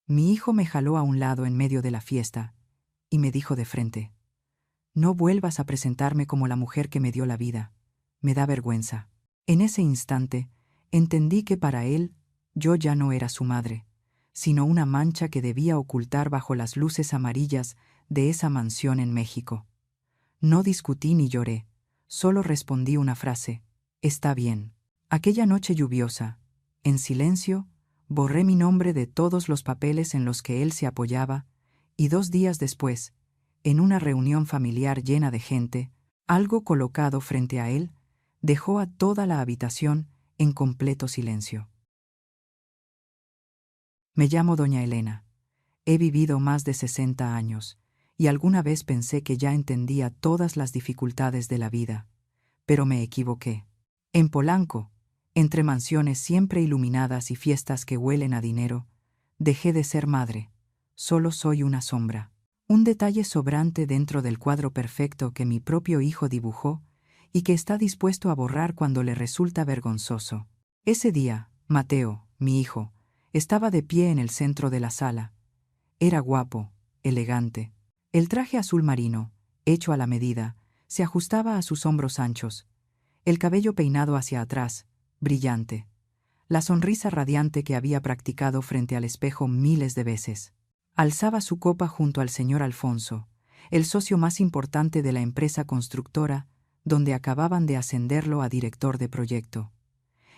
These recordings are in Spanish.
Mi hijo me jaló a un lado en medio de la fiesta y me dijo de frente: «No vuelvas a presentarme como la mujer que me dio la vida. Me da vergüenza». En ese instante, entendí que para él, yo ya no era su madre, sino una mancha que debía ocultar bajo las luces amarillas de esa mansión en México. No discutí ni lloré, solo respondí una frase: «Está bien». Aquella noche lluviosa, en silencio, borré mi nombre de todos los papeles en los que él se apoyaba, y 2 días después, en una reunión familiar llena de gente, algo colocado frente a él dejó a toda la habitación en completo silencio. Me llamo doña Elena. He vivido más de 60 años, y alguna vez pensé que ya entendía todas las dificultades de la vida, pero me equivoqué. En Polanco, entre mansiones siempre iluminadas y fiestas que huelen a dinero, dejé de ser madre. Solo soy una sombra, un detalle sobrante dentro del cuadro perfecto que mi propio hijo dibujó y que está dispuesto a borrar cuando le resulta vergonzoso. Ese día, Mateo, mi hijo, estaba de pie en el centro de la sala. Era guapo, elegante. El traje azul marino, hecho a la medida, se ajustaba a sus hombros anchos, el cabello peinado hacia atrás, brillante. La sonrisa radiante que había practicado frente al espejo miles de veces. Alzaba su copa junto al señor Alfonso, el socio más importante de la empresa constructora, donde acababan de ascenderlo a director de proyecto.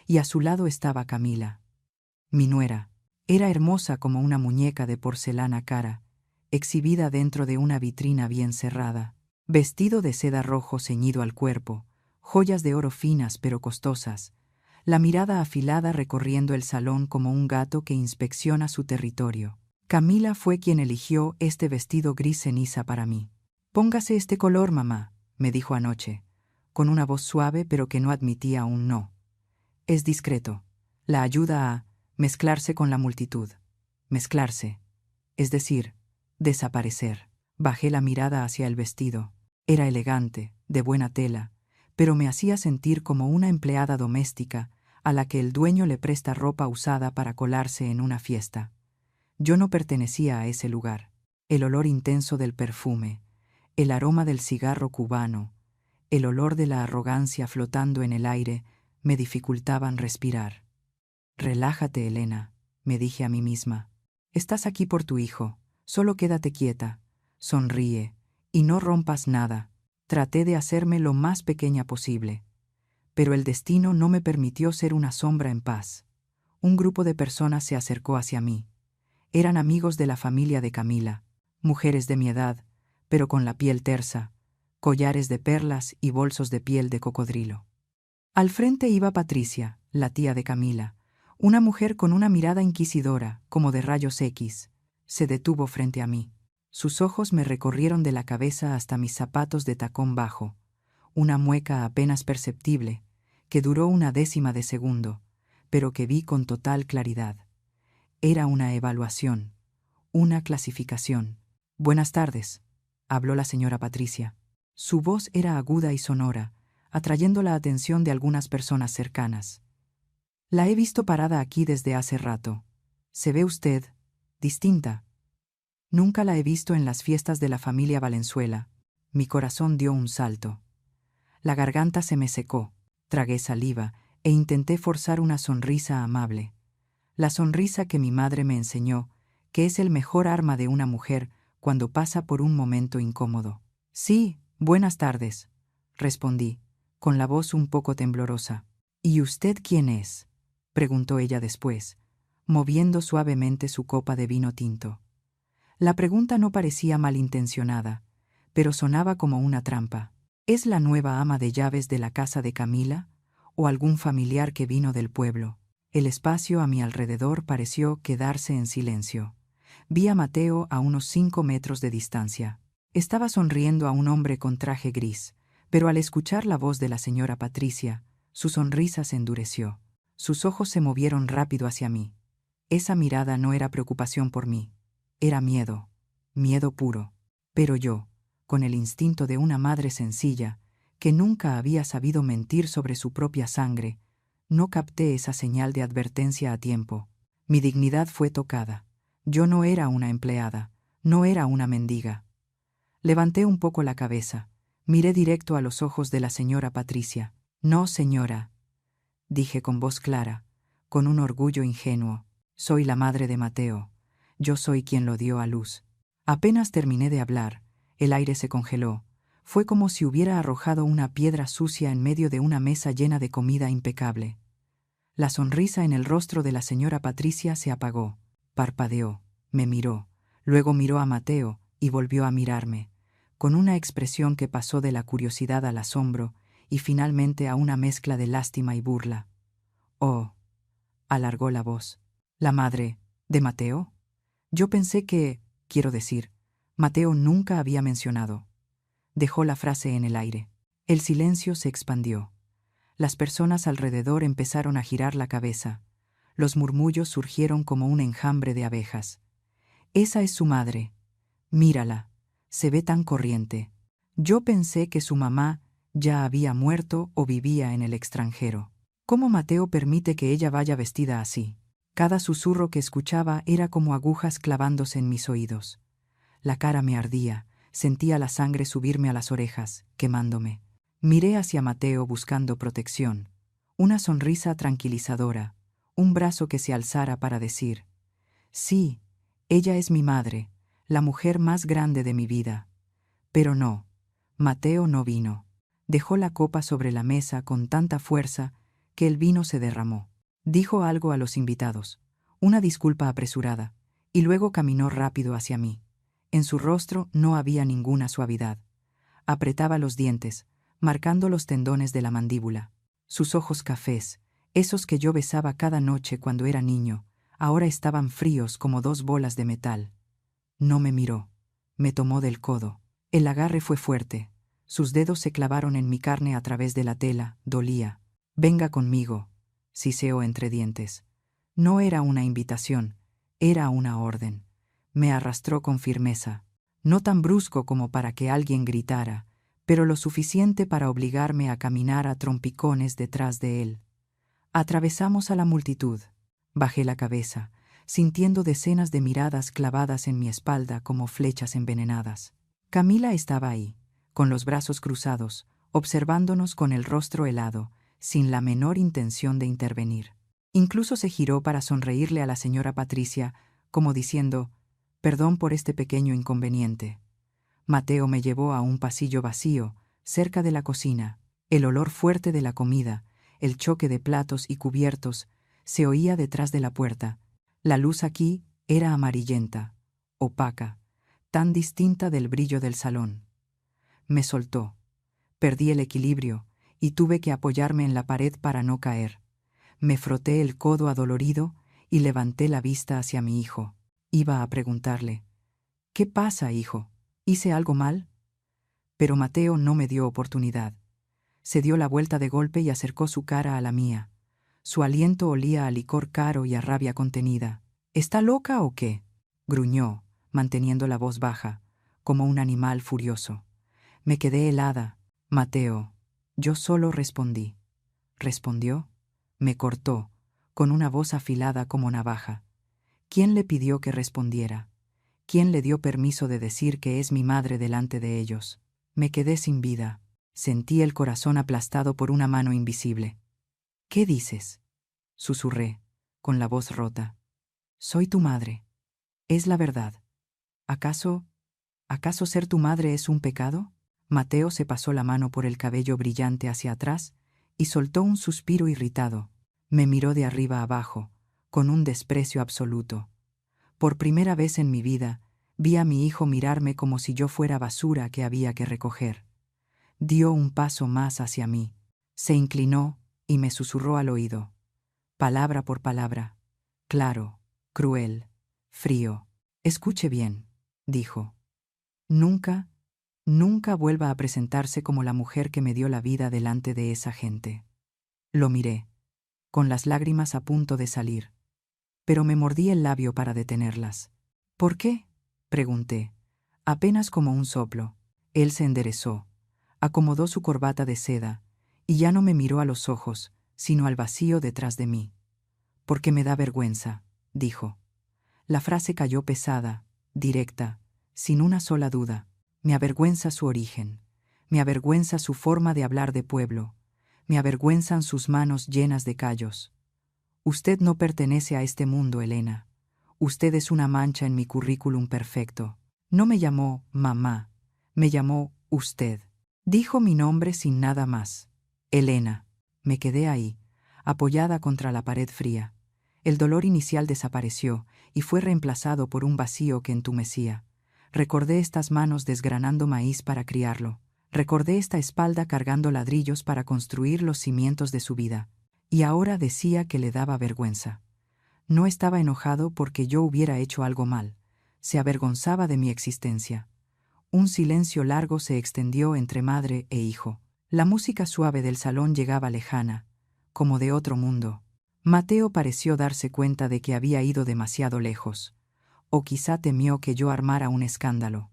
Y a su lado estaba Camila, mi nuera. Era hermosa como una muñeca de porcelana cara, exhibida dentro de una vitrina bien cerrada. Vestido de seda rojo ceñido al cuerpo, joyas de oro finas pero costosas, la mirada afilada recorriendo el salón como un gato que inspecciona su territorio. Camila fue quien eligió este vestido gris ceniza para mí. «Póngase este color, mamá», me dijo anoche, con una voz suave pero que no admitía un no. Es discreto. La ayuda a mezclarse con la multitud. Mezclarse. Es decir, desaparecer. Bajé la mirada hacia el vestido. Era elegante, de buena tela, pero me hacía sentir como una empleada doméstica a la que el dueño le presta ropa usada para colarse en una fiesta. Yo no pertenecía a ese lugar. El olor intenso del perfume, el aroma del cigarro cubano, el olor de la arrogancia flotando en el aire me dificultaban respirar. «Relájate, Elena», me dije a mí misma. «Estás aquí por tu hijo. Solo quédate quieta, sonríe, y no rompas nada». Traté de hacerme lo más pequeña posible, pero el destino no me permitió ser una sombra en paz. Un grupo de personas se acercó hacia mí. Eran amigos de la familia de Camila, mujeres de mi edad, pero con la piel tersa, collares de perlas y bolsos de piel de cocodrilo. Al frente iba Patricia, la tía de Camila, una mujer con una mirada inquisidora, como de rayos X. Se detuvo frente a mí. Sus ojos me recorrieron de la cabeza hasta mis zapatos de tacón bajo, una mueca apenas perceptible, que duró una décima de segundo, pero que vi con total claridad. Era una evaluación, una clasificación. «Buenas tardes», habló la señora Patricia. Su voz era aguda y sonora, atrayendo la atención de algunas personas cercanas. «La he visto parada aquí desde hace rato. Se ve usted distinta. Nunca la he visto en las fiestas de la familia Valenzuela». Mi corazón dio un salto. La garganta se me secó, tragué saliva e intenté forzar una sonrisa amable. La sonrisa que mi madre me enseñó, que es el mejor arma de una mujer cuando pasa por un momento incómodo. «Sí, buenas tardes», respondí, con la voz un poco temblorosa. «¿Y usted quién es?», preguntó ella después, moviendo suavemente su copa de vino tinto. La pregunta no parecía malintencionada, pero sonaba como una trampa. ¿Es la nueva ama de llaves de la casa de Camila o algún familiar que vino del pueblo? El espacio a mi alrededor pareció quedarse en silencio. Vi a Mateo a unos 5 metros de distancia. Estaba sonriendo a un hombre con traje gris, pero al escuchar la voz de la señora Patricia, su sonrisa se endureció. Sus ojos se movieron rápido hacia mí. Esa mirada no era preocupación por mí. Era miedo, miedo puro. Pero yo, con el instinto de una madre sencilla, que nunca había sabido mentir sobre su propia sangre, no capté esa señal de advertencia a tiempo. Mi dignidad fue tocada. Yo no era una empleada, no era una mendiga. Levanté un poco la cabeza, miré directo a los ojos de la señora Patricia. No, señora, dije con voz clara, con un orgullo ingenuo. Soy la madre de Mateo. Yo soy quien lo dio a luz. Apenas terminé de hablar, el aire se congeló. Fue como si hubiera arrojado una piedra sucia en medio de una mesa llena de comida impecable. La sonrisa en el rostro de la señora Patricia se apagó. Parpadeó, me miró, luego miró a Mateo y volvió a mirarme, con una expresión que pasó de la curiosidad al asombro y finalmente a una mezcla de lástima y burla. «Oh», alargó la voz. «¿La madre de Mateo?» Yo pensé que, quiero decir, Mateo nunca había mencionado. Dejó la frase en el aire. El silencio se expandió. Las personas alrededor empezaron a girar la cabeza. Los murmullos surgieron como un enjambre de abejas. «Esa es su madre. Mírala. Se ve tan corriente». Yo pensé que su mamá ya había muerto o vivía en el extranjero. ¿Cómo Mateo permite que ella vaya vestida así? Cada susurro que escuchaba era como agujas clavándose en mis oídos. La cara me ardía, sentía la sangre subirme a las orejas, quemándome. Miré hacia Mateo buscando protección, una sonrisa tranquilizadora, un brazo que se alzara para decir: «Sí, ella es mi madre, la mujer más grande de mi vida». Pero no, Mateo no vino. Dejó la copa sobre la mesa con tanta fuerza que el vino se derramó. Dijo algo a los invitados, una disculpa apresurada, y luego caminó rápido hacia mí. En su rostro no había ninguna suavidad. Apretaba los dientes, marcando los tendones de la mandíbula. Sus ojos cafés, esos que yo besaba cada noche cuando era niño, ahora estaban fríos como dos bolas de metal. No me miró, me tomó del codo. El agarre fue fuerte. Sus dedos se clavaron en mi carne a través de la tela, dolía. «Venga conmigo», siseó entre dientes. No era una invitación, era una orden. Me arrastró con firmeza, no tan brusco como para que alguien gritara, pero lo suficiente para obligarme a caminar a trompicones detrás de él. Atravesamos a la multitud. Bajé la cabeza, sintiendo decenas de miradas clavadas en mi espalda como flechas envenenadas. Camila estaba ahí, con los brazos cruzados, observándonos con el rostro helado, sin la menor intención de intervenir. Incluso se giró para sonreírle a la señora Patricia, como diciendo: «Perdón por este pequeño inconveniente». Mateo me llevó a un pasillo vacío, cerca de la cocina. El olor fuerte de la comida, el choque de platos y cubiertos, se oía detrás de la puerta. La luz aquí era amarillenta, opaca, tan distinta del brillo del salón. Me soltó. Perdí el equilibrio y tuve que apoyarme en la pared para no caer. Me froté el codo adolorido y levanté la vista hacia mi hijo. Iba a preguntarle: «¿Qué pasa, hijo? ¿Hice algo mal?». Pero Mateo no me dio oportunidad. Se dio la vuelta de golpe y acercó su cara a la mía. Su aliento olía a licor caro y a rabia contenida. «¿Está loca o qué?», gruñó, manteniendo la voz baja, como un animal furioso. Me quedé helada. «Mateo». Yo solo respondí. ¿Respondió? Me cortó, con una voz afilada como navaja. ¿Quién le pidió que respondiera? ¿Quién le dio permiso de decir que es mi madre delante de ellos? Me quedé sin vida. Sentí el corazón aplastado por una mano invisible. «¿Qué dices?», susurré, con la voz rota. «Soy tu madre. Es la verdad. ¿Acaso ser tu madre es un pecado?». Mateo se pasó la mano por el cabello brillante hacia atrás y soltó un suspiro irritado. Me miró de arriba abajo, con un desprecio absoluto. Por primera vez en mi vida, vi a mi hijo mirarme como si yo fuera basura que había que recoger. Dio un paso más hacia mí. Se inclinó y me susurró al oído, palabra por palabra, claro, cruel, frío. «Escuche bien», dijo. «Nunca, nunca vuelva a presentarse como la mujer que me dio la vida delante de esa gente». Lo miré, con las lágrimas a punto de salir, pero me mordí el labio para detenerlas. «¿Por qué?», pregunté, apenas como un soplo. Él se enderezó, acomodó su corbata de seda, y ya no me miró a los ojos, sino al vacío detrás de mí. «Porque me da vergüenza», dijo. La frase cayó pesada, directa, sin una sola duda. Me avergüenza su origen. Me avergüenza su forma de hablar de pueblo. Me avergüenzan sus manos llenas de callos. Usted no pertenece a este mundo, Elena. Usted es una mancha en mi currículum perfecto. No me llamó mamá, me llamó usted. Dijo mi nombre sin nada más. Elena. Me quedé ahí, apoyada contra la pared fría. El dolor inicial desapareció y fue reemplazado por un vacío que entumecía. Recordé estas manos desgranando maíz para criarlo. Recordé esta espalda cargando ladrillos para construir los cimientos de su vida. Y ahora decía que le daba vergüenza. No estaba enojado porque yo hubiera hecho algo mal. Se avergonzaba de mi existencia. Un silencio largo se extendió entre madre e hijo. La música suave del salón llegaba lejana, como de otro mundo. Mateo pareció darse cuenta de que había ido demasiado lejos. O quizá temió que yo armara un escándalo.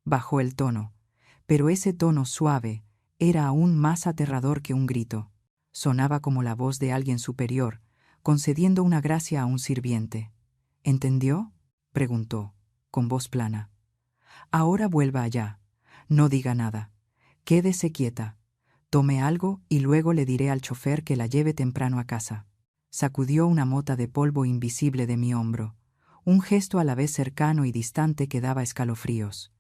Bajó el tono, pero ese tono suave era aún más aterrador que un grito. Sonaba como la voz de alguien superior, concediendo una gracia a un sirviente. ¿Entendió?, preguntó, con voz plana. Ahora vuelva allá. No diga nada. Quédese quieta. Tome algo y luego le diré al chofer que la lleve temprano a casa. Sacudió una mota de polvo invisible de mi hombro. Un gesto a la vez cercano y distante que daba escalofríos.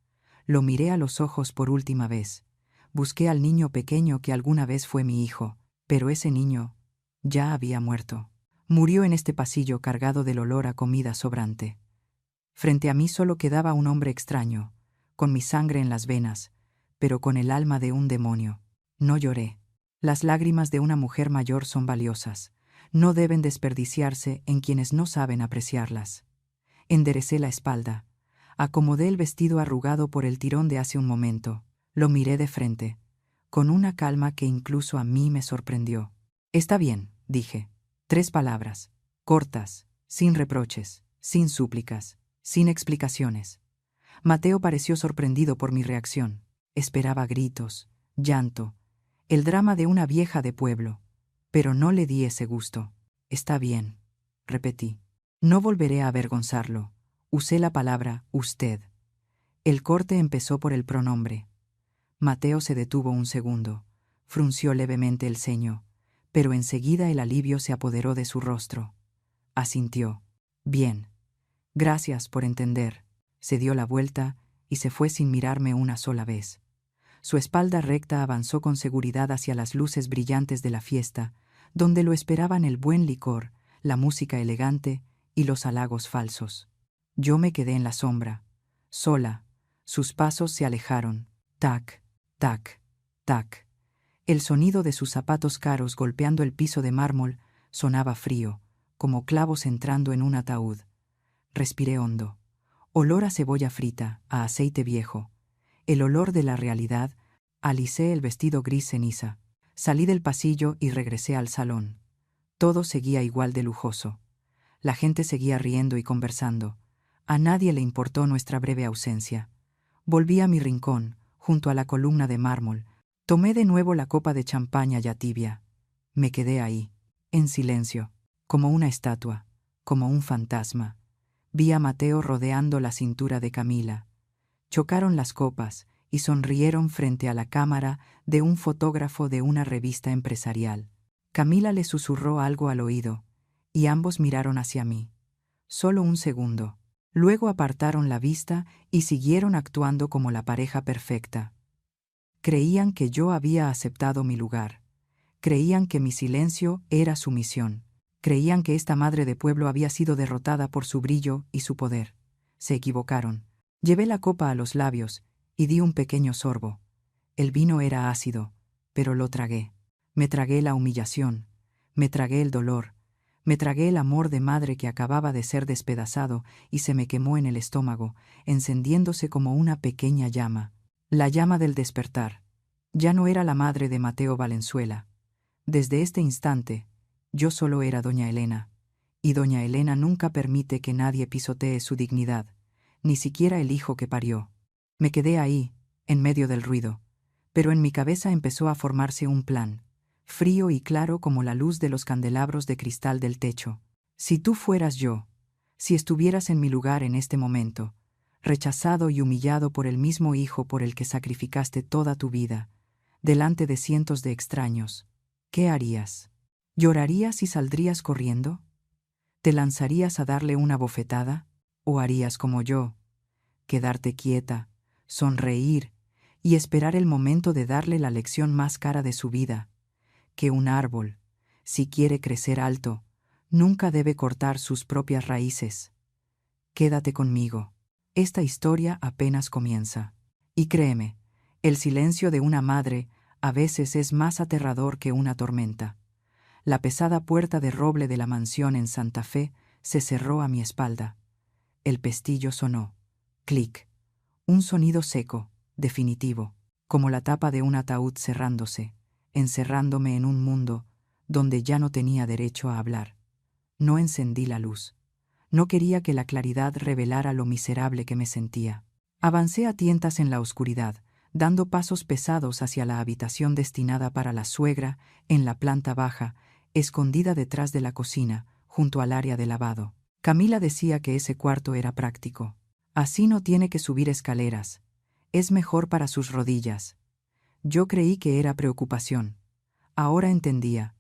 Lo miré a los ojos por última vez. Busqué al niño pequeño que alguna vez fue mi hijo, pero ese niño ya había muerto. Murió en este pasillo cargado del olor a comida sobrante. Frente a mí solo quedaba un hombre extraño, con mi sangre en las venas, pero con el alma de un demonio. No lloré. Las lágrimas de una mujer mayor son valiosas. No deben desperdiciarse en quienes no saben apreciarlas. Enderecé la espalda. Acomodé el vestido arrugado por el tirón de hace un momento. Lo miré de frente, con una calma que incluso a mí me sorprendió. Está bien, dije. 3 palabras, cortas, sin reproches, sin súplicas, sin explicaciones. Mateo pareció sorprendido por mi reacción. Esperaba gritos, llanto, el drama de una vieja de pueblo. Pero no le di ese gusto. Está bien, repetí. No volveré a avergonzarlo. Usé la palabra usted. El corte empezó por el pronombre. Mateo se detuvo un segundo, frunció levemente el ceño, pero enseguida el alivio se apoderó de su rostro. Asintió. Bien. Gracias por entender. Se dio la vuelta y se fue sin mirarme una sola vez. Su espalda recta avanzó con seguridad hacia las luces brillantes de la fiesta, donde lo esperaban el buen licor, la música elegante y los halagos falsos. Yo me quedé en la sombra, sola. Sus pasos se alejaron. Tac, tac, tac. El sonido de sus zapatos caros golpeando el piso de mármol sonaba frío, como clavos entrando en un ataúd. Respiré hondo. Olor a cebolla frita, a aceite viejo. El olor de la realidad. Alicé el vestido gris ceniza. Salí del pasillo y regresé al salón. Todo seguía igual de lujoso. La gente seguía riendo y conversando. A nadie le importó nuestra breve ausencia. Volví a mi rincón, junto a la columna de mármol. Tomé de nuevo la copa de champaña ya tibia. Me quedé ahí, en silencio, como una estatua, como un fantasma. Vi a Mateo rodeando la cintura de Camila. Chocaron las copas y sonrieron frente a la cámara de un fotógrafo de una revista empresarial. Camila le susurró algo al oído, y ambos miraron hacia mí. Solo un segundo. Luego apartaron la vista y siguieron actuando como la pareja perfecta. Creían que yo había aceptado mi lugar. Creían que mi silencio era su misión. Creían que esta madre de pueblo había sido derrotada por su brillo y su poder. Se equivocaron. Llevé la copa a los labios y di un pequeño sorbo. El vino era ácido, pero lo tragué. Me tragué la humillación, me tragué el dolor, me tragué el amor de madre que acababa de ser despedazado y se me quemó en el estómago, encendiéndose como una pequeña llama. La llama del despertar. Ya no era la madre de Mateo Valenzuela. Desde este instante, yo solo era doña Elena, y doña Elena nunca permite que nadie pisotee su dignidad, ni siquiera el hijo que parió. Me quedé ahí, en medio del ruido, pero en mi cabeza empezó a formarse un plan, frío y claro como la luz de los candelabros de cristal del techo. Si tú fueras yo, Si estuvieras en mi lugar en este momento, rechazado y humillado por el mismo hijo por el que sacrificaste toda tu vida, delante de cientos de extraños, ¿qué harías? ¿Llorarías y saldrías corriendo? ¿Te lanzarías a darle una bofetada? ¿O harías como yo, quedarte quieta, sonreír y esperar el momento de darle la lección más cara de su vida, que un árbol, si quiere crecer alto, nunca debe cortar sus propias raíces? Quédate conmigo. Esta historia apenas comienza. Y créeme, el silencio de una madre a veces es más aterrador que una tormenta. La pesada puerta de roble de la mansión en Santa Fe se cerró a mi espalda. El pestillo sonó. Clic. Un sonido seco, definitivo, como la tapa de un ataúd cerrándose, encerrándome en un mundo donde ya no tenía derecho a hablar. No encendí la luz. No quería que la claridad revelara lo miserable que me sentía. Avancé a tientas en la oscuridad, dando pasos pesados hacia la habitación destinada para la suegra, en la planta baja, escondida detrás de la cocina, junto al área de lavado. Camila decía que ese cuarto era práctico. Así no tiene que subir escaleras. Es mejor para sus rodillas. Yo creí que era preocupación. Ahora entendía.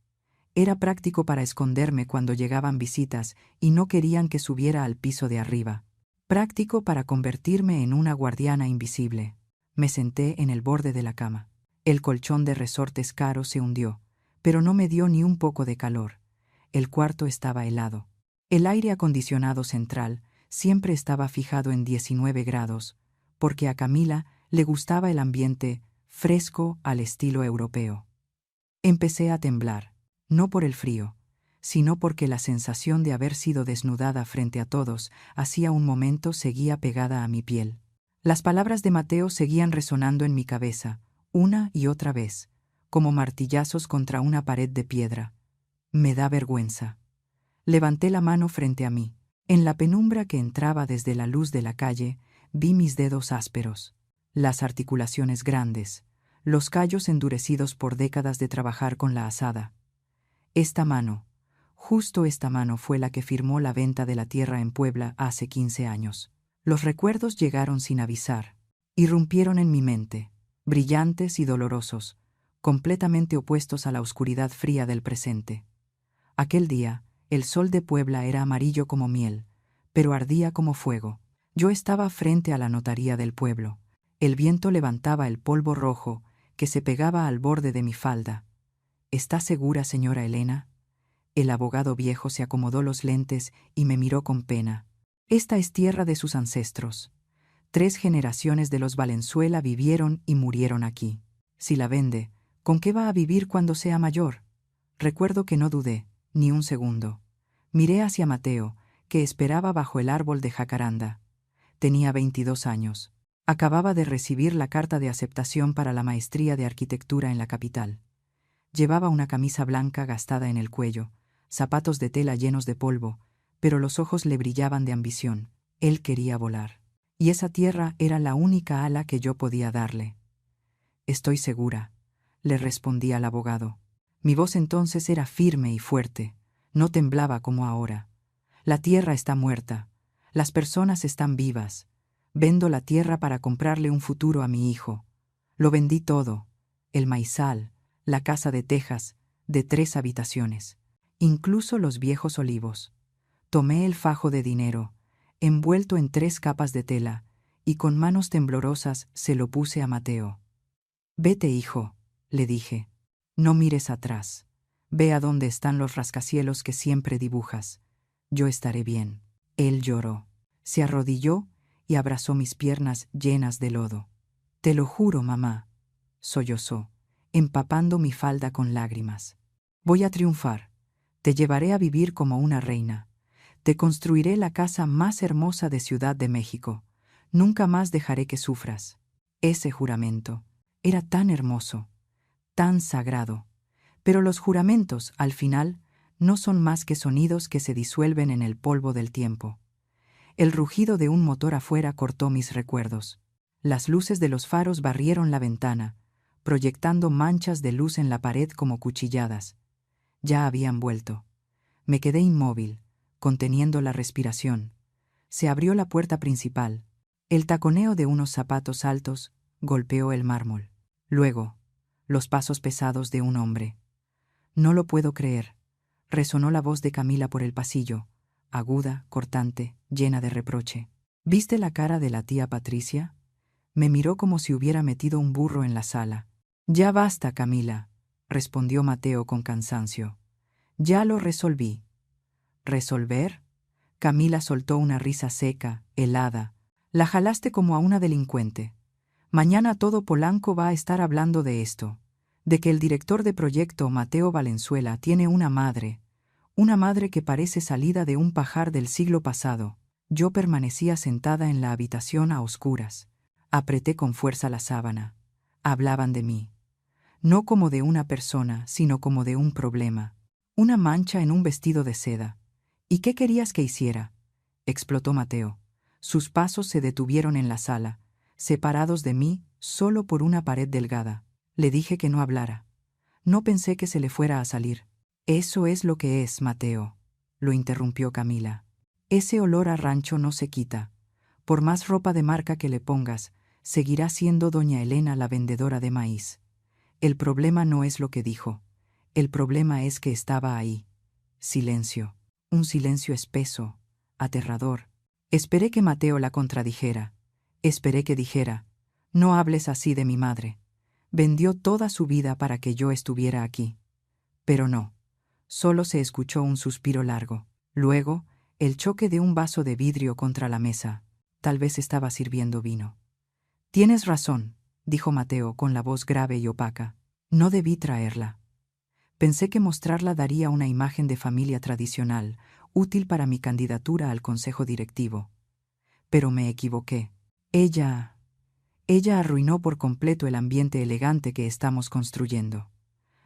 Era práctico para esconderme cuando llegaban visitas y no querían que subiera al piso de arriba. Práctico para convertirme en una guardiana invisible. Me senté en el borde de la cama. El colchón de resortes caros se hundió, pero no me dio ni un poco de calor. El cuarto estaba helado. El aire acondicionado central siempre estaba fijado en 19 grados, porque a Camila le gustaba el ambiente fresco al estilo europeo. Empecé a temblar. No por el frío, sino porque la sensación de haber sido desnudada frente a todos hacía un momento seguía pegada a mi piel. Las palabras de Mateo seguían resonando en mi cabeza, una y otra vez, como martillazos contra una pared de piedra. Me da vergüenza. Levanté la mano frente a mí. En la penumbra que entraba desde la luz de la calle, vi mis dedos ásperos, las articulaciones grandes, los callos endurecidos por décadas de trabajar con la azada. Esta mano, justo esta mano fue la que firmó la venta de la tierra en Puebla hace 15 años. Los recuerdos llegaron sin avisar, irrumpieron en mi mente, brillantes y dolorosos, completamente opuestos a la oscuridad fría del presente. Aquel día, el sol de Puebla era amarillo como miel, pero ardía como fuego. Yo estaba frente a la notaría del pueblo. El viento levantaba el polvo rojo que se pegaba al borde de mi falda. ¿Está segura, señora Elena? El abogado viejo se acomodó los lentes y me miró con pena. Esta es tierra de sus ancestros. 3 generaciones de los Valenzuela vivieron y murieron aquí. Si la vende, ¿con qué va a vivir cuando sea mayor? Recuerdo que no dudé, ni un segundo. Miré hacia Mateo, que esperaba bajo el árbol de jacaranda. Tenía 22 años. Acababa de recibir la carta de aceptación para la maestría de arquitectura en la capital. Llevaba una camisa blanca gastada en el cuello, zapatos de tela llenos de polvo, pero los ojos le brillaban de ambición. Él quería volar. Y esa tierra era la única ala que yo podía darle. Estoy segura, le respondí al abogado. Mi voz entonces era firme y fuerte, no temblaba como ahora. La tierra está muerta, las personas están vivas. Vendo la tierra para comprarle un futuro a mi hijo. Lo vendí todo, el maizal, la casa de tejas, de 3 habitaciones, incluso los viejos olivos. Tomé el fajo de dinero, envuelto en 3 capas de tela, y con manos temblorosas se lo puse a Mateo. Vete, hijo, le dije. No mires atrás. Ve a dónde están los rascacielos que siempre dibujas. Yo estaré bien. Él lloró. Se arrodilló y abrazó mis piernas llenas de lodo. Te lo juro, mamá, sollozó, empapando mi falda con lágrimas. Voy a triunfar. Te llevaré a vivir como una reina. Te construiré la casa más hermosa de Ciudad de México. Nunca más dejaré que sufras. Ese juramento era tan hermoso, tan sagrado. Pero los juramentos, al final, no son más que sonidos que se disuelven en el polvo del tiempo. El rugido de un motor afuera cortó mis recuerdos. Las luces de los faros barrieron la ventana, proyectando manchas de luz en la pared como cuchilladas. Ya habían vuelto. Me quedé inmóvil, conteniendo la respiración. Se abrió la puerta principal. El taconeo de unos zapatos altos golpeó el mármol. Luego, los pasos pesados de un hombre. «No lo puedo creer», resonó la voz de Camila por el pasillo, aguda, cortante, llena de reproche. «¿Viste la cara de la tía Patricia?». Me miró como si hubiera metido un burro en la sala. «Ya basta, Camila», respondió Mateo con cansancio. «Ya lo resolví». «¿Resolver?». Camila soltó una risa seca, helada. «La jalaste como a una delincuente. Mañana todo Polanco va a estar hablando de esto, de que el director de proyecto, Mateo Valenzuela, tiene una madre que parece salida de un pajar del siglo pasado». Yo permanecía sentada en la habitación a oscuras. Apreté con fuerza la sábana. Hablaban de mí. No como de una persona, sino como de un problema. Una mancha en un vestido de seda. «¿Y qué querías que hiciera?», explotó Mateo. Sus pasos se detuvieron en la sala, separados de mí solo por una pared delgada. Le dije que no hablara. No pensé que se le fuera a salir. «Eso es lo que es, Mateo», lo interrumpió Camila. «Ese olor a rancho no se quita. Por más ropa de marca que le pongas, seguirá siendo doña Elena la vendedora de maíz. El problema no es lo que dijo. El problema es que estaba ahí». Silencio. Un silencio espeso, aterrador. Esperé que Mateo la contradijera. Esperé que dijera: «No hables así de mi madre. Vendió toda su vida para que yo estuviera aquí». Pero no. Solo se escuchó un suspiro largo. Luego, el choque de un vaso de vidrio contra la mesa. Tal vez estaba sirviendo vino. «Tienes razón», dijo Mateo con la voz grave y opaca. «No debí traerla. Pensé que mostrarla daría una imagen de familia tradicional, útil para mi candidatura al consejo directivo. Pero me equivoqué. Ella arruinó por completo el ambiente elegante que estamos construyendo».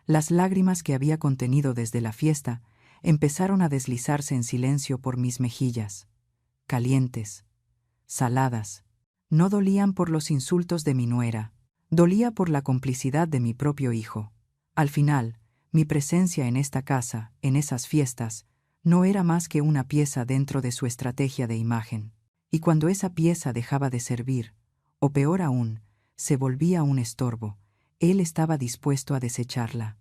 Las lágrimas que había contenido desde la fiesta empezaron a deslizarse en silencio por mis mejillas. Calientes, saladas. No dolían por los insultos de mi nuera, dolía por la complicidad de mi propio hijo. Al final, mi presencia en esta casa, en esas fiestas, no era más que una pieza dentro de su estrategia de imagen. Y cuando esa pieza dejaba de servir, o peor aún, se volvía un estorbo, él estaba dispuesto a desecharla.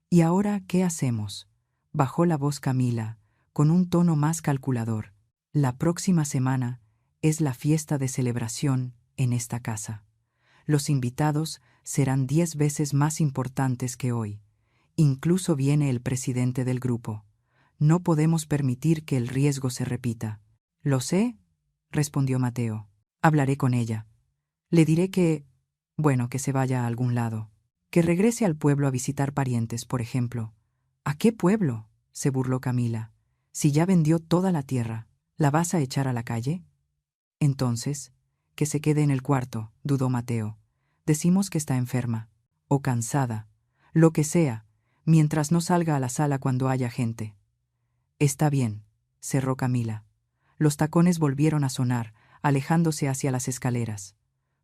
«¿Y ahora qué hacemos?», bajó la voz Camila, con un tono más calculador. «La próxima semana es la fiesta de celebración en esta casa. Los invitados serán 10 veces más importantes que hoy. Incluso viene el presidente del grupo. No podemos permitir que el riesgo se repita». «Lo sé», respondió Mateo. «Hablaré con ella. Le diré que se vaya a algún lado. Que regrese al pueblo a visitar parientes, por ejemplo». «¿A qué pueblo?», se burló Camila. «Si ya vendió toda la tierra, ¿la vas a echar a la calle?». «Entonces, que se quede en el cuarto», dudó Mateo. «Decimos que está enferma, o cansada, lo que sea, mientras no salga a la sala cuando haya gente». «Está bien», cerró Camila. Los tacones volvieron a sonar, alejándose hacia las escaleras.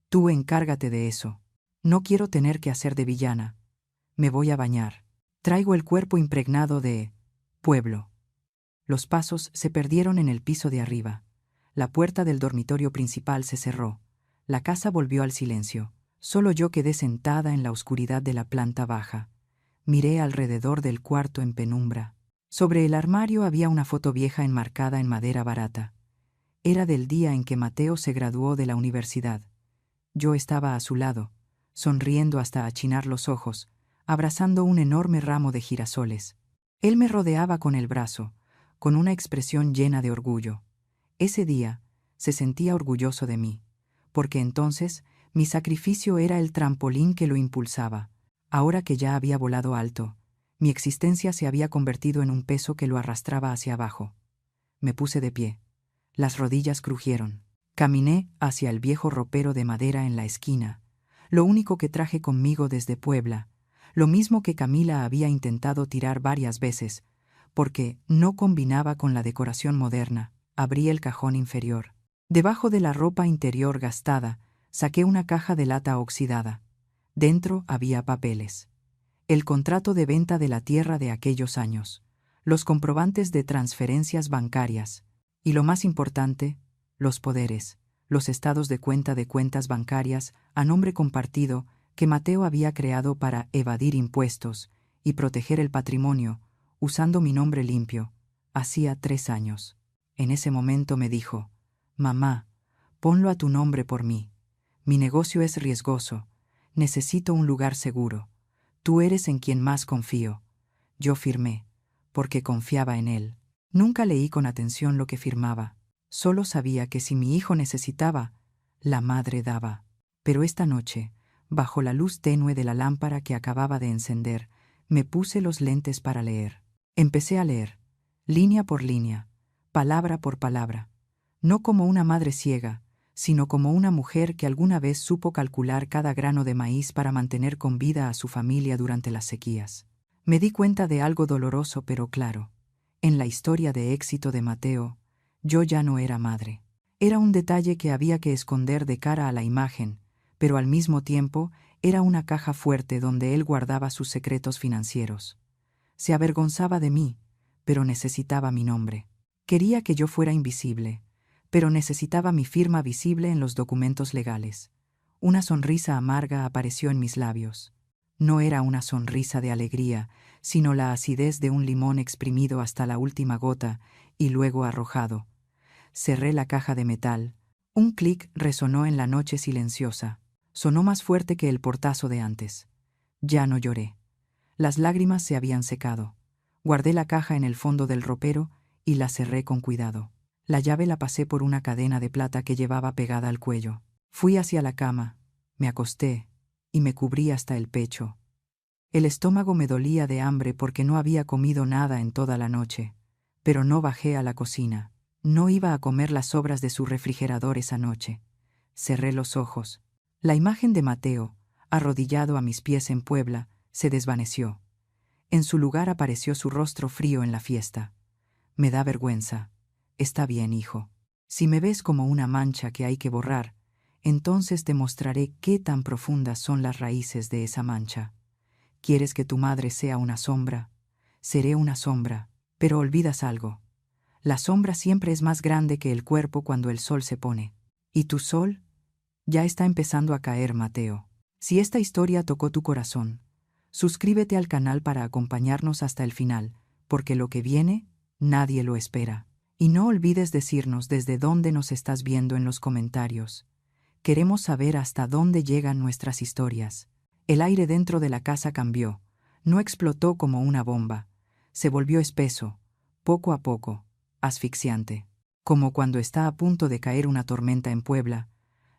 «Tú encárgate de eso. No quiero tener que hacer de villana. Me voy a bañar. Traigo el cuerpo impregnado de pueblo». Los pasos se perdieron en el piso de arriba. La puerta del dormitorio principal se cerró. La casa volvió al silencio. Solo yo quedé sentada en la oscuridad de la planta baja. Miré alrededor del cuarto en penumbra. Sobre el armario había una foto vieja enmarcada en madera barata. Era del día en que Mateo se graduó de la universidad. Yo estaba a su lado, sonriendo hasta achinar los ojos, abrazando un enorme ramo de girasoles. Él me rodeaba con el brazo, con una expresión llena de orgullo. Ese día se sentía orgulloso de mí, porque entonces mi sacrificio era el trampolín que lo impulsaba. Ahora que ya había volado alto, mi existencia se había convertido en un peso que lo arrastraba hacia abajo. Me puse de pie. Las rodillas crujieron. Caminé hacia el viejo ropero de madera en la esquina, lo único que traje conmigo desde Puebla, lo mismo que Camila había intentado tirar varias veces, porque no combinaba con la decoración moderna. Abrí el cajón inferior. Debajo de la ropa interior gastada, saqué una caja de lata oxidada. Dentro había papeles. El contrato de venta de la tierra de aquellos años. los comprobantes de transferencias bancarias y, lo más importante, los poderes, los estados de cuentas bancarias a nombre compartido que Mateo había creado para evadir impuestos y proteger el patrimonio, usando mi nombre limpio. Hacía 3 años. En ese momento me dijo: «Mamá, ponlo a tu nombre por mí. Mi negocio es riesgoso. Necesito un lugar seguro. Tú eres en quien más confío». Yo firmé, porque confiaba en él. Nunca leí con atención lo que firmaba. Solo sabía que si mi hijo necesitaba, la madre daba. Pero esta noche, bajo la luz tenue de la lámpara que acababa de encender, me puse los lentes para leer. Empecé a leer, línea por línea, palabra por palabra, no como una madre ciega, sino como una mujer que alguna vez supo calcular cada grano de maíz para mantener con vida a su familia durante las sequías. Me di cuenta de algo doloroso pero claro. En la historia de éxito de Mateo, yo ya no era madre. Era un detalle que había que esconder de cara a la imagen, pero al mismo tiempo era una caja fuerte donde él guardaba sus secretos financieros. Se avergonzaba de mí, pero necesitaba mi nombre. Quería que yo fuera invisible, pero necesitaba mi firma visible en los documentos legales. Una sonrisa amarga apareció en mis labios. No era una sonrisa de alegría, sino la acidez de un limón exprimido hasta la última gota y luego arrojado. Cerré la caja de metal. Un clic resonó en la noche silenciosa. Sonó más fuerte que el portazo de antes. Ya no lloré. Las lágrimas se habían secado. Guardé la caja en el fondo del ropero y la cerré con cuidado. La llave la pasé por una cadena de plata que llevaba pegada al cuello. Fui hacia la cama, me acosté y me cubrí hasta el pecho. El estómago me dolía de hambre porque no había comido nada en toda la noche, pero no bajé a la cocina. No iba a comer las sobras de su refrigerador esa noche. Cerré los ojos. La imagen de Mateo, arrodillado a mis pies en Puebla, se desvaneció. En su lugar apareció su rostro frío en la fiesta. Me da vergüenza. Está bien, hijo. Si me ves como una mancha que hay que borrar, entonces te mostraré qué tan profundas son las raíces de esa mancha. ¿Quieres que tu madre sea una sombra? Seré una sombra, pero olvidas algo. La sombra siempre es más grande que el cuerpo cuando el sol se pone. ¿Y tu sol? Ya está empezando a caer, Mateo. Si esta historia tocó tu corazón, suscríbete al canal para acompañarnos hasta el final, porque lo que viene, nadie lo espera. Y no olvides decirnos desde dónde nos estás viendo en los comentarios. Queremos saber hasta dónde llegan nuestras historias. El aire dentro de la casa cambió. No explotó como una bomba. Se volvió espeso, poco a poco, asfixiante. Como cuando está a punto de caer una tormenta en Puebla,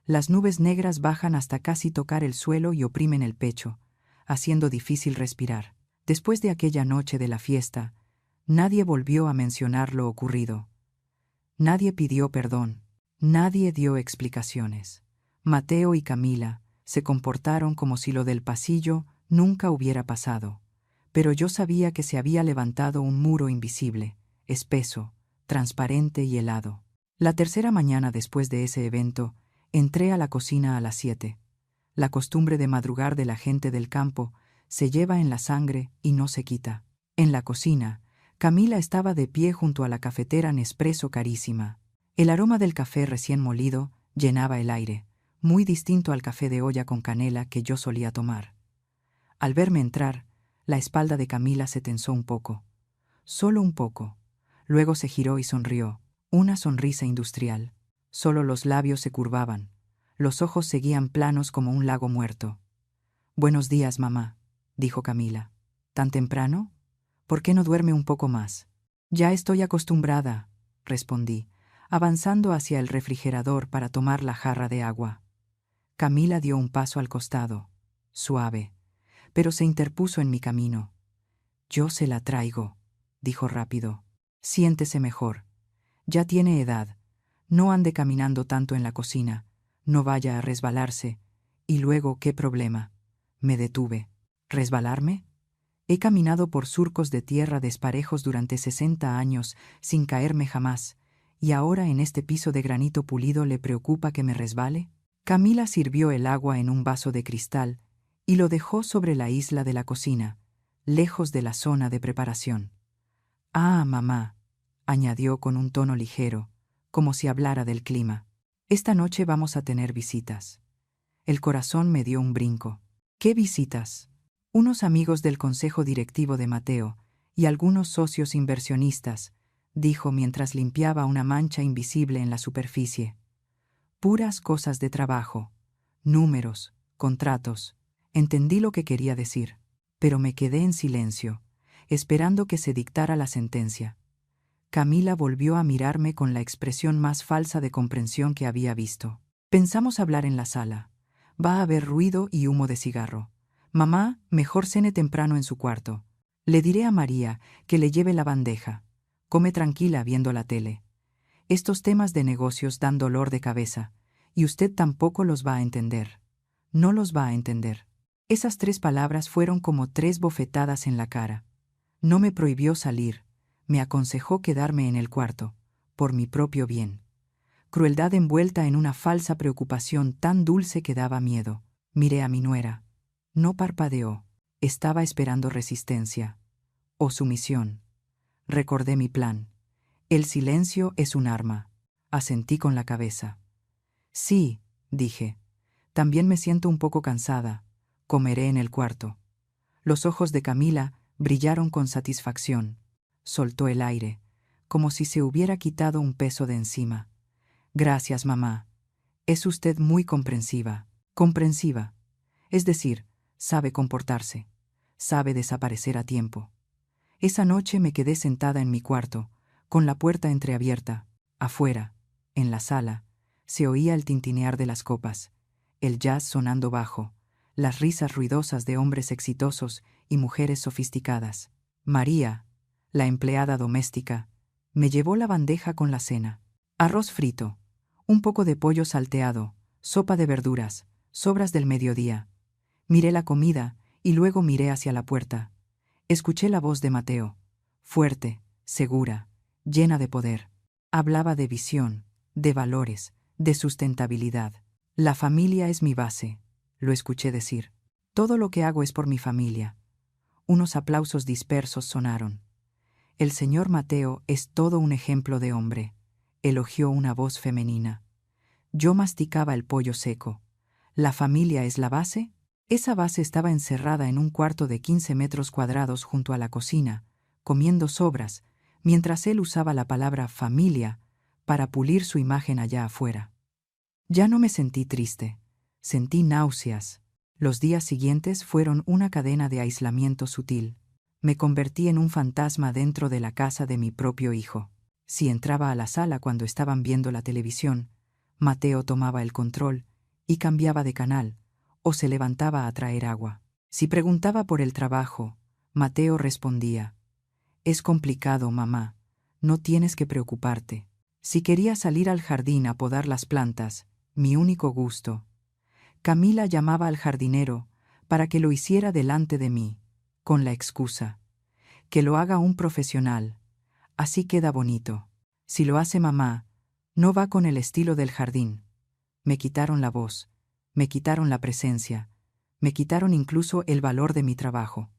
las nubes negras bajan hasta casi tocar el suelo y oprimen el pecho, haciendo difícil respirar. Después de aquella noche de la fiesta, nadie volvió a mencionar lo ocurrido. Nadie pidió perdón. Nadie dio explicaciones. Mateo y Camila se comportaron como si lo del pasillo nunca hubiera pasado. Pero yo sabía que se había levantado un muro invisible, espeso, transparente y helado. La tercera mañana después de ese evento, entré a la cocina a las 7. La costumbre de madrugar de la gente del campo se lleva en la sangre y no se quita. En la cocina, Camila estaba de pie junto a la cafetera Nespresso carísima. El aroma del café recién molido llenaba el aire, muy distinto al café de olla con canela que yo solía tomar. Al verme entrar, la espalda de Camila se tensó un poco. Solo un poco. Luego se giró y sonrió, una sonrisa industrial. Solo los labios se curvaban. Los ojos seguían planos como un lago muerto. «Buenos días, mamá», dijo Camila. «¿Tan temprano? ¿Por qué no duerme un poco más?» «Ya estoy acostumbrada», respondí, avanzando hacia el refrigerador para tomar la jarra de agua. Camila dio un paso al costado, suave, pero se interpuso en mi camino. «Yo se la traigo», dijo rápido. «Siéntese mejor. Ya tiene edad. No ande caminando tanto en la cocina. No vaya a resbalarse. Y luego, ¿qué problema?» Me detuve. ¿Resbalarme? He caminado por surcos de tierra desparejos durante 60 años sin caerme jamás, y ahora en este piso de granito pulido le preocupa que me resbale. Camila sirvió el agua en un vaso de cristal y lo dejó sobre la isla de la cocina, lejos de la zona de preparación. Ah, mamá, añadió con un tono ligero, como si hablara del clima. Esta noche vamos a tener visitas. El corazón me dio un brinco. ¿Qué visitas? Unos amigos del consejo directivo de Mateo y algunos socios inversionistas, dijo mientras limpiaba una mancha invisible en la superficie. Puras cosas de trabajo. Números, contratos. Entendí lo que quería decir, pero me quedé en silencio, esperando que se dictara la sentencia. Camila volvió a mirarme con la expresión más falsa de comprensión que había visto. Pensamos hablar en la sala. Va a haber ruido y humo de cigarro. Mamá, mejor cene temprano en su cuarto. Le diré a María que le lleve la bandeja. Come tranquila viendo la tele. Estos temas de negocios dan dolor de cabeza, y usted tampoco los va a entender. No los va a entender. Esas 3 palabras fueron como 3 bofetadas en la cara. No me prohibió salir, me aconsejó quedarme en el cuarto, por mi propio bien. Crueldad envuelta en una falsa preocupación tan dulce que daba miedo. Miré a mi nuera. No parpadeó. Estaba esperando resistencia. O sumisión. Recordé mi plan. El silencio es un arma. Asentí con la cabeza. Sí, dije. También me siento un poco cansada. Comeré en el cuarto. Los ojos de Camila brillaron con satisfacción. Soltó el aire, como si se hubiera quitado un peso de encima. Gracias, mamá. Es usted muy comprensiva. Comprensiva. Es decir, sabe comportarse. Sabe desaparecer a tiempo. Esa noche me quedé sentada en mi cuarto, con la puerta entreabierta. Afuera, en la sala, se oía el tintinear de las copas, el jazz sonando bajo, las risas ruidosas de hombres exitosos y mujeres sofisticadas. María, la empleada doméstica, me llevó la bandeja con la cena. Arroz frito, un poco de pollo salteado, sopa de verduras, sobras del mediodía. Miré la comida y luego miré hacia la puerta. Escuché la voz de Mateo, fuerte, segura, llena de poder. Hablaba de visión, de valores, de sustentabilidad. La familia es mi base, lo escuché decir. Todo lo que hago es por mi familia. Unos aplausos dispersos sonaron. El señor Mateo es todo un ejemplo de hombre, elogió una voz femenina. Yo masticaba el pollo seco. ¿La familia es la base? Esa base estaba encerrada en un cuarto de 15 metros cuadrados junto a la cocina, comiendo sobras, mientras él usaba la palabra familia para pulir su imagen allá afuera. Ya no me sentí triste, sentí náuseas. Los días siguientes fueron una cadena de aislamiento sutil. Me convertí en un fantasma dentro de la casa de mi propio hijo. Si entraba a la sala cuando estaban viendo la televisión, Mateo tomaba el control y cambiaba de canal, o se levantaba a traer agua. Si preguntaba por el trabajo, Mateo respondía: «Es complicado, mamá. No tienes que preocuparte». Si quería salir al jardín a podar las plantas, mi único gusto. Camila llamaba al jardinero para que lo hiciera delante de mí, con la excusa: «Que lo haga un profesional. Así queda bonito. Si lo hace mamá, no va con el estilo del jardín». Me quitaron la voz, me quitaron la presencia, me quitaron incluso el valor de mi trabajo.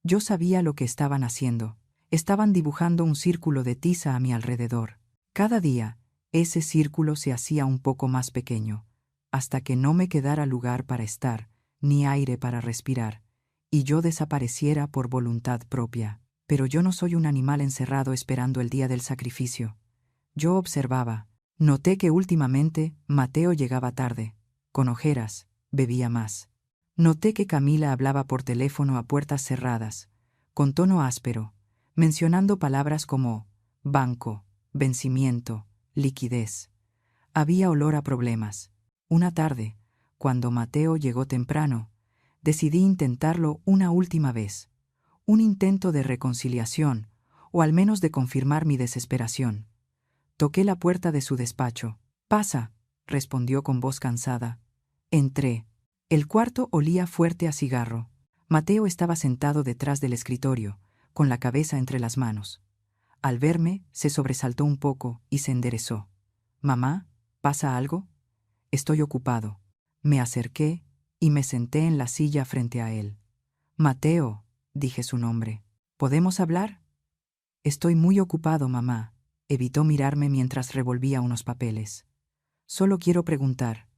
Yo sabía lo que estaban haciendo. Estaban dibujando un círculo de tiza a mi alrededor. Cada día, ese círculo se hacía un poco más pequeño, hasta que no me quedara lugar para estar, ni aire para respirar, y yo desapareciera por voluntad propia. Pero yo no soy un animal encerrado esperando el día del sacrificio. Yo observaba. Noté que últimamente Mateo llegaba tarde, con ojeras, bebía más. Noté que Camila hablaba por teléfono a puertas cerradas, con tono áspero, mencionando palabras como banco, vencimiento, liquidez. Había olor a problemas. Una tarde, cuando Mateo llegó temprano, decidí intentarlo una última vez. Un intento de reconciliación, o al menos de confirmar mi desesperación. Toqué la puerta de su despacho. «Pasa», respondió con voz cansada. Entré. El cuarto olía fuerte a cigarro. Mateo estaba sentado detrás del escritorio, con la cabeza entre las manos. Al verme, se sobresaltó un poco y se enderezó. «Mamá, ¿pasa algo?» «Estoy ocupado». Me acerqué y me senté en la silla frente a él. «Mateo», dije su nombre. «¿Podemos hablar?» Estoy muy ocupado, mamá. Evitó mirarme mientras revolvía unos papeles. Solo quiero preguntar.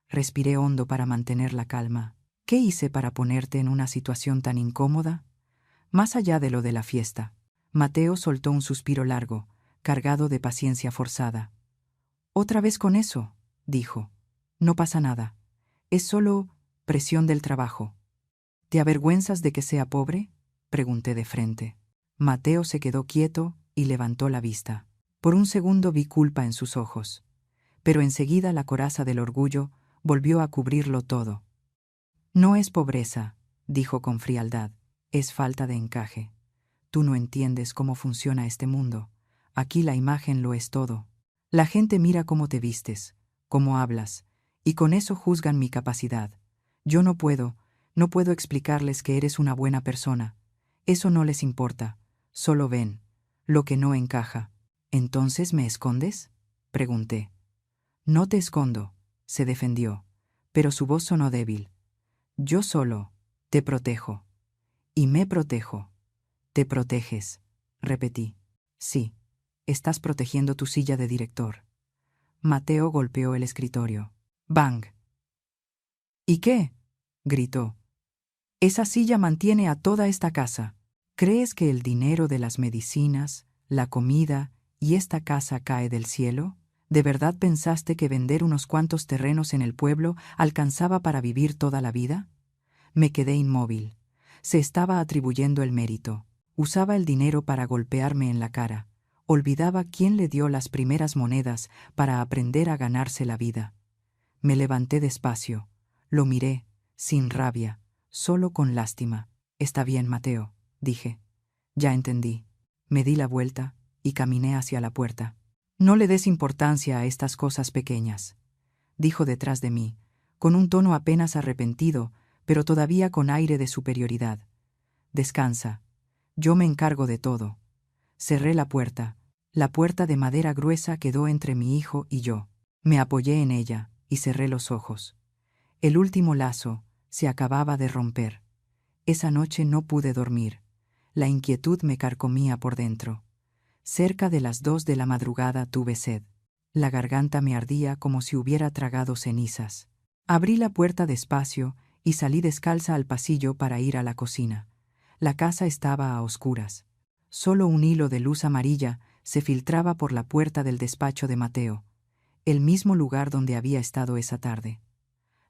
Respiré hondo para mantener la calma. ¿Qué hice para ponerte en una situación tan incómoda? Más allá de lo de la fiesta. Mateo soltó un suspiro largo, cargado de paciencia forzada. «¿Otra vez con eso?», dijo. «No pasa nada. Es solo presión del trabajo». «¿Te avergüenzas de que sea pobre?», pregunté de frente. Mateo se quedó quieto y levantó la vista. Por un segundo vi culpa en sus ojos. Pero enseguida la coraza del orgullo volvió a cubrirlo todo. «No es pobreza», dijo con frialdad. «Es falta de encaje. Tú no entiendes cómo funciona este mundo. Aquí la imagen lo es todo. La gente mira cómo te vistes, cómo hablas, y con eso juzgan mi capacidad. Yo no puedo explicarles que eres una buena persona. Eso no les importa. Solo ven lo que no encaja». «¿Entonces me escondes?», pregunté. «No te escondo», se defendió, pero su voz sonó débil. «Yo solo te protejo. Y me protejo». «¿Te proteges?», repetí. «Sí, estás protegiendo tu silla de director». Mateo golpeó el escritorio. ¡Bang! «¿Y qué?», gritó. «Esa silla mantiene a toda esta casa. ¿Crees que el dinero de las medicinas, la comida y esta casa cae del cielo? ¿De verdad pensaste que vender unos cuantos terrenos en el pueblo alcanzaba para vivir toda la vida?». Me quedé inmóvil. Se estaba atribuyendo el mérito. Usaba el dinero para golpearme en la cara. Olvidaba quién le dio las primeras monedas para aprender a ganarse la vida. Me levanté despacio. Lo miré, sin rabia, solo con lástima. «Está bien, Mateo», dije. «Ya entendí». Me di la vuelta y caminé hacia la puerta. «No le des importancia a estas cosas pequeñas», dijo detrás de mí, con un tono apenas arrepentido, pero todavía con aire de superioridad. «Descansa. Yo me encargo de todo». Cerré la puerta. La puerta de madera gruesa quedó entre mi hijo y yo. Me apoyé en ella y cerré los ojos. El último lazo se acababa de romper. Esa noche no pude dormir. La inquietud me carcomía por dentro. Cerca de las 2 de la madrugada tuve sed. La garganta me ardía como si hubiera tragado cenizas. Abrí la puerta despacio y salí descalza al pasillo para ir a la cocina. La casa estaba a oscuras. Solo un hilo de luz amarilla se filtraba por la puerta del despacho de Mateo, el mismo lugar donde había estado esa tarde.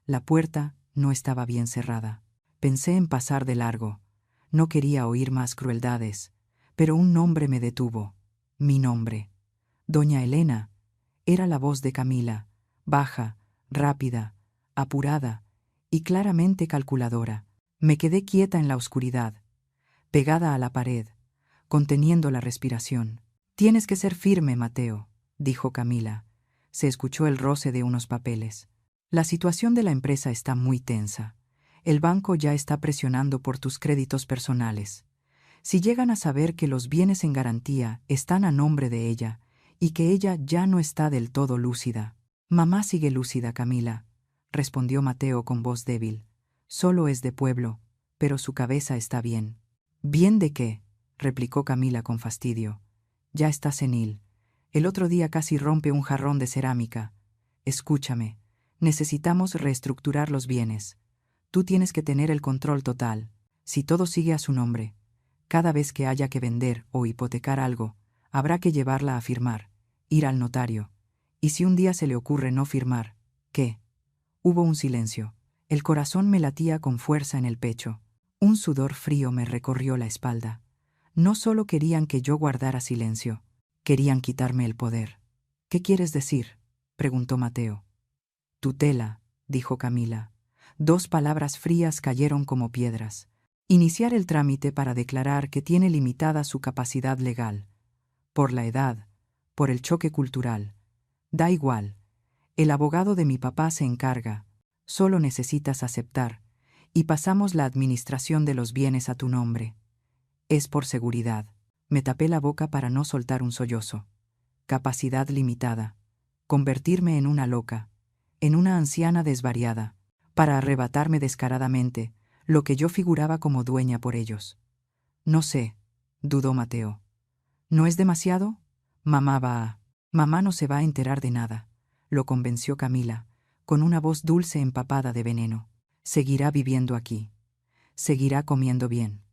La puerta no estaba bien cerrada. Pensé en pasar de largo. No quería oír más crueldades, pero un nombre me detuvo. Mi nombre. «Doña Elena». Era la voz de Camila, baja, rápida, apurada y claramente calculadora. Me quedé quieta en la oscuridad, pegada a la pared, conteniendo la respiración. «Tienes que ser firme, Mateo», dijo Camila. Se escuchó el roce de unos papeles. «La situación de la empresa está muy tensa. El banco ya está presionando por tus créditos personales. Si llegan a saber que los bienes en garantía están a nombre de ella y que ella ya no está del todo lúcida». «Mamá sigue lúcida, Camila», respondió Mateo con voz débil. «Solo es de pueblo, pero su cabeza está bien». «¿Bien de qué?», replicó Camila con fastidio. «Ya está senil. El otro día casi rompe un jarrón de cerámica. Escúchame, necesitamos reestructurar los bienes. Tú tienes que tener el control total. Si todo sigue a su nombre, cada vez que haya que vender o hipotecar algo, habrá que llevarla a firmar, ir al notario. Y si un día se le ocurre no firmar, ¿qué?». Hubo un silencio. El corazón me latía con fuerza en el pecho. Un sudor frío me recorrió la espalda. No solo querían que yo guardara silencio, querían quitarme el poder. «¿Qué quieres decir?», preguntó Mateo. «Tutela», dijo Camila. 2 palabras frías cayeron como piedras. «Iniciar el trámite para declarar que tiene limitada su capacidad legal. Por la edad, por el choque cultural. Da igual. El abogado de mi papá se encarga. Solo necesitas aceptar. Y pasamos la administración de los bienes a tu nombre. Es por seguridad». Me tapé la boca para no soltar un sollozo. Capacidad limitada. Convertirme en una loca, en una anciana desvariada, para arrebatarme descaradamente lo que yo figuraba como dueña por ellos. «No sé», dudó Mateo. ¿No es demasiado? Mamá va. Mamá no se va a enterar de nada, lo convenció Camila, con una voz dulce empapada de veneno. Seguirá viviendo aquí. Seguirá comiendo bien.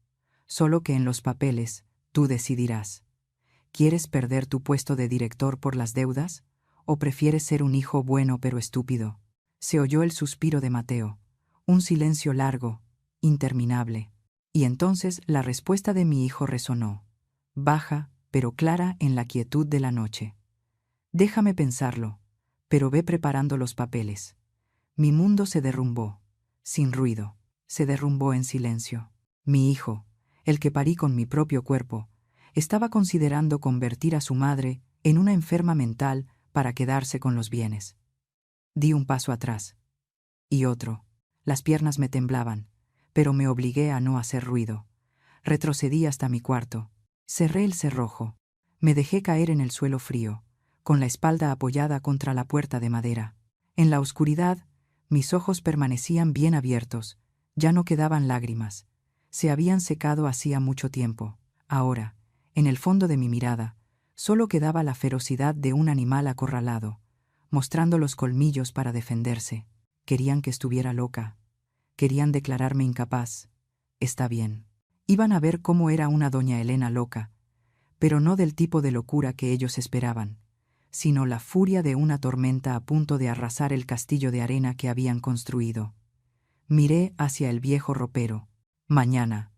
Solo que en los papeles, tú decidirás. ¿Quieres perder tu puesto de director por las deudas? ¿O prefieres ser un hijo bueno pero estúpido? Se oyó el suspiro de Mateo. Un silencio largo, interminable. Y entonces la respuesta de mi hijo resonó, baja, pero clara en la quietud de la noche. Déjame pensarlo, pero ve preparando los papeles. Mi mundo se derrumbó, sin ruido, se derrumbó en silencio. Mi hijo, el que parí con mi propio cuerpo, estaba considerando convertir a su madre en una enferma mental para quedarse con los bienes. Di un paso atrás. Y otro. Las piernas me temblaban, pero me obligué a no hacer ruido. Retrocedí hasta mi cuarto. Cerré el cerrojo. Me dejé caer en el suelo frío, con la espalda apoyada contra la puerta de madera. En la oscuridad, mis ojos permanecían bien abiertos. Ya no quedaban lágrimas. Se habían secado hacía mucho tiempo. Ahora, en el fondo de mi mirada, solo quedaba la ferocidad de un animal acorralado, mostrando los colmillos para defenderse. Querían que estuviera loca. Querían declararme incapaz. Está bien. Iban a ver cómo era una doña Elena loca, pero no del tipo de locura que ellos esperaban, sino la furia de una tormenta a punto de arrasar el castillo de arena que habían construido. Miré hacia el viejo ropero. Mañana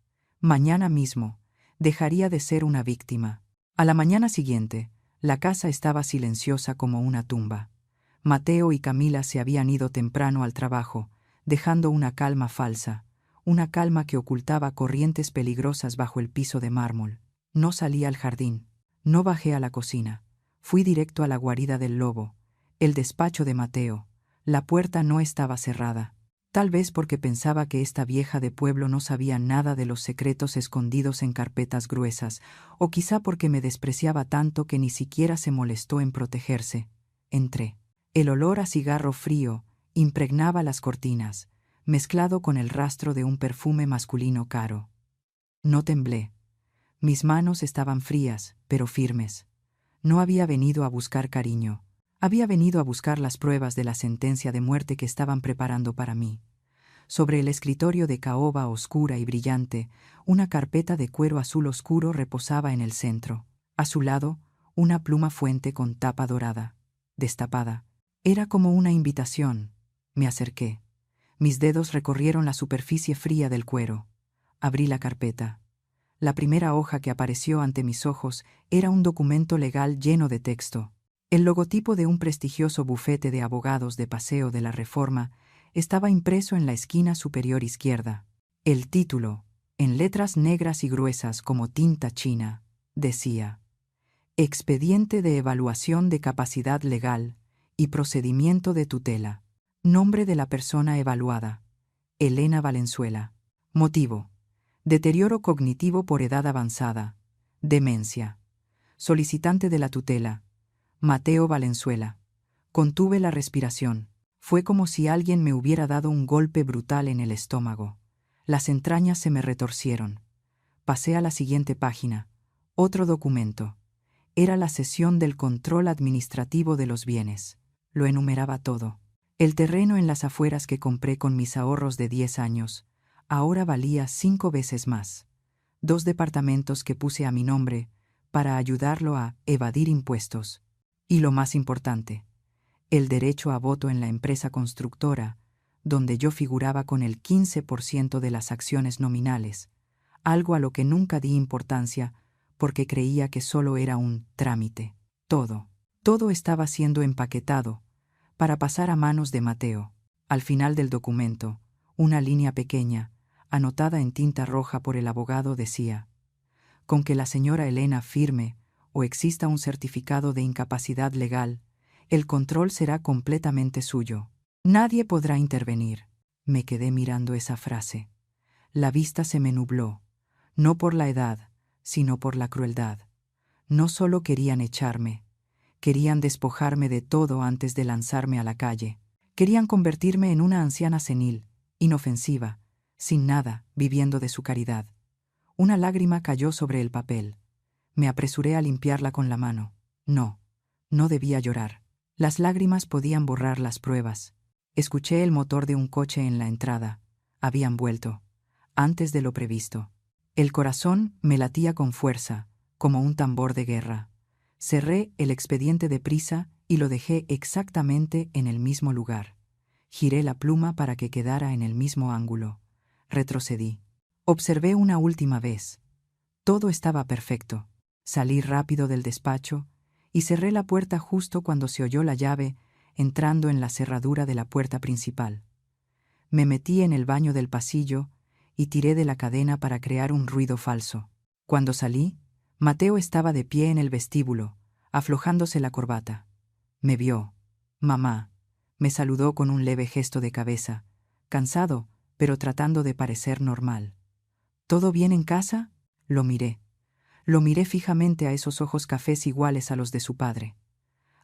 mismo, dejaría de ser una víctima. A la mañana siguiente, la casa estaba silenciosa como una tumba. Mateo y Camila se habían ido temprano al trabajo, dejando una calma falsa, una calma que ocultaba corrientes peligrosas bajo el piso de mármol. No salí al jardín, no bajé a la cocina, fui directo a la guarida del lobo, el despacho de Mateo. La puerta no estaba cerrada, tal vez porque pensaba que esta vieja de pueblo no sabía nada de los secretos escondidos en carpetas gruesas, o quizá porque me despreciaba tanto que ni siquiera se molestó en protegerse. Entré. El olor a cigarro frío impregnaba las cortinas, mezclado con el rastro de un perfume masculino caro. No temblé. Mis manos estaban frías, pero firmes. No había venido a buscar cariño. Había venido a buscar las pruebas de la sentencia de muerte que estaban preparando para mí. Sobre el escritorio de caoba oscura y brillante, una carpeta de cuero azul oscuro reposaba en el centro. A su lado, una pluma fuente con tapa dorada, destapada. Era como una invitación. Me acerqué. Mis dedos recorrieron la superficie fría del cuero. Abrí la carpeta. La primera hoja que apareció ante mis ojos era un documento legal lleno de texto. El logotipo de un prestigioso bufete de abogados de Paseo de la Reforma estaba impreso en la esquina superior izquierda. El título, en letras negras y gruesas como tinta china, decía: Expediente de evaluación de capacidad legal y procedimiento de tutela. Nombre de la persona evaluada: Elena Valenzuela. Motivo: deterioro cognitivo por edad avanzada. Demencia. Solicitante de la tutela: Mateo Valenzuela. Contuve la respiración. Fue como si alguien me hubiera dado un golpe brutal en el estómago. Las entrañas se me retorcieron. Pasé a la siguiente página. Otro documento. Era la cesión del control administrativo de los bienes. Lo enumeraba todo. El terreno en las afueras que compré con mis ahorros de 10 años, ahora valía 5 veces más. 2 departamentos que puse a mi nombre para ayudarlo a evadir impuestos. Y lo más importante, el derecho a voto en la empresa constructora, donde yo figuraba con el 15% de las acciones nominales, algo a lo que nunca di importancia porque creía que solo era un trámite. Todo estaba siendo empaquetado para pasar a manos de Mateo. Al final del documento, una línea pequeña, anotada en tinta roja por el abogado, decía: con que la señora Elena firme o exista un certificado de incapacidad legal, el control será completamente suyo. Nadie podrá intervenir. Me quedé mirando esa frase. La vista se me nubló, no por la edad, sino por la crueldad. No solo querían echarme, querían despojarme de todo antes de lanzarme a la calle. Querían convertirme en una anciana senil, inofensiva, sin nada, viviendo de su caridad. Una lágrima cayó sobre el papel. Me apresuré a limpiarla con la mano. No, no debía llorar. Las lágrimas podían borrar las pruebas. Escuché el motor de un coche en la entrada. Habían vuelto. Antes de lo previsto. El corazón me latía con fuerza, como un tambor de guerra. Cerré el expediente deprisa y lo dejé exactamente en el mismo lugar. Giré la pluma para que quedara en el mismo ángulo. Retrocedí. Observé una última vez. Todo estaba perfecto. Salí rápido del despacho y cerré la puerta justo cuando se oyó la llave entrando en la cerradura de la puerta principal. Me metí en el baño del pasillo y tiré de la cadena para crear un ruido falso. Cuando salí, Mateo estaba de pie en el vestíbulo, aflojándose la corbata. Me vio. Mamá. Me saludó con un leve gesto de cabeza, cansado, pero tratando de parecer normal. ¿Todo bien en casa? Lo miré. Lo miré fijamente a esos ojos cafés iguales a los de su padre.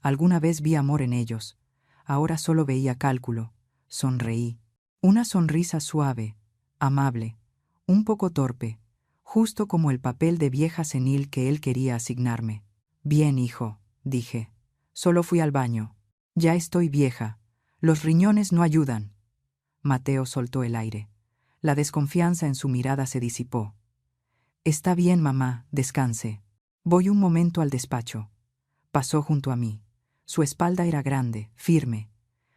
Alguna vez vi amor en ellos. Ahora solo veía cálculo. Sonreí. Una sonrisa suave, amable, un poco torpe, justo como el papel de vieja senil que él quería asignarme. Bien, hijo, dije. Solo fui al baño. Ya estoy vieja. Los riñones no ayudan. Mateo soltó el aire. La desconfianza en su mirada se disipó. Está bien, mamá, descanse. Voy un momento al despacho. Pasó junto a mí. Su espalda era grande, firme.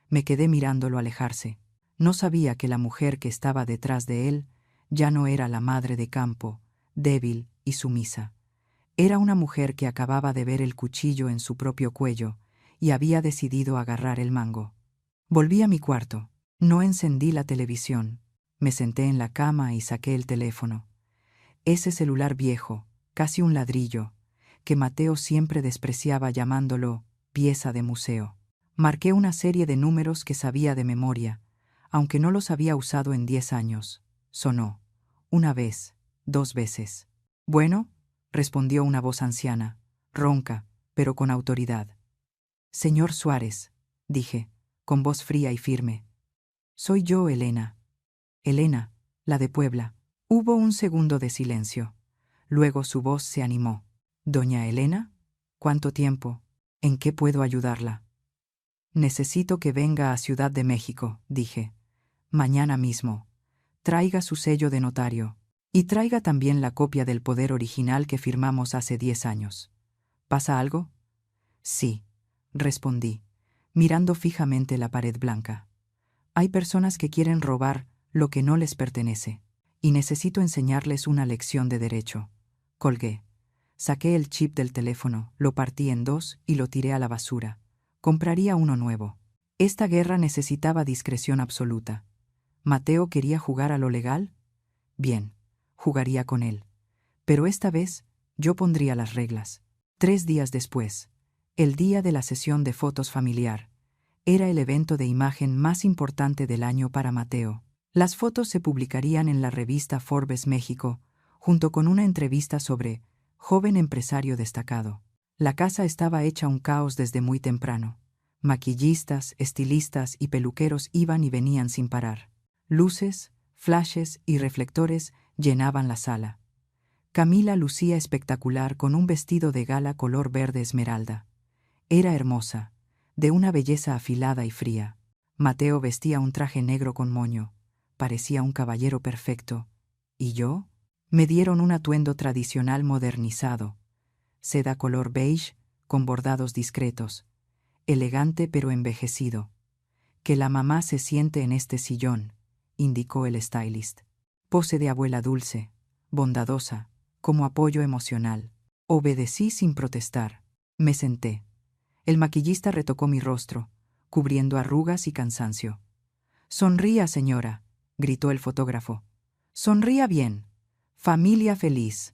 Me quedé mirándolo alejarse. No sabía que la mujer que estaba detrás de él ya no era la madre de campo, débil y sumisa. Era una mujer que acababa de ver el cuchillo en su propio cuello y había decidido agarrar el mango. Volví a mi cuarto. No encendí la televisión. Me senté en la cama y saqué el teléfono. Ese celular viejo, casi un ladrillo, que Mateo siempre despreciaba llamándolo pieza de museo. Marqué una serie de números que sabía de memoria, aunque no los había usado en 10 años. Sonó. Una vez, 2 veces. Bueno, respondió una voz anciana, ronca, pero con autoridad. Señor Suárez, dije, con voz fría y firme. Soy yo, Elena. Elena, la de Puebla. Hubo un segundo de silencio. Luego su voz se animó. ¿Doña Elena? ¿Cuánto tiempo? ¿En qué puedo ayudarla? Necesito que venga a Ciudad de México, dije. Mañana mismo. Traiga su sello de notario. Y traiga también la copia del poder original que firmamos hace 10 años. ¿Pasa algo? Sí, respondí, mirando fijamente la pared blanca. Hay personas que quieren robar lo que no les pertenece, y necesito enseñarles una lección de derecho. Colgué. Saqué el chip del teléfono, lo partí en 2 y lo tiré a la basura. Compraría uno nuevo. Esta guerra necesitaba discreción absoluta. ¿Mateo quería jugar a lo legal? Bien, jugaría con él. Pero esta vez yo pondría las reglas. 3 días después, el día de la sesión de fotos familiar, era el evento de imagen más importante del año para Mateo. Las fotos se publicarían en la revista Forbes México, junto con una entrevista sobre joven empresario destacado. La casa estaba hecha un caos desde muy temprano. Maquillistas, estilistas y peluqueros iban y venían sin parar. Luces, flashes y reflectores llenaban la sala. Camila lucía espectacular con un vestido de gala color verde esmeralda. Era hermosa, de una belleza afilada y fría. Mateo vestía un traje negro con moño. Parecía un caballero perfecto. ¿Y yo? Me dieron un atuendo tradicional modernizado. Seda color beige, con bordados discretos. Elegante pero envejecido. Que la mamá se siente en este sillón, indicó el stylist. Pose de abuela dulce, bondadosa, como apoyo emocional. Obedecí sin protestar. Me senté. El maquillista retocó mi rostro, cubriendo arrugas y cansancio. «Sonría, señora», gritó el fotógrafo. «Sonría bien. Familia feliz».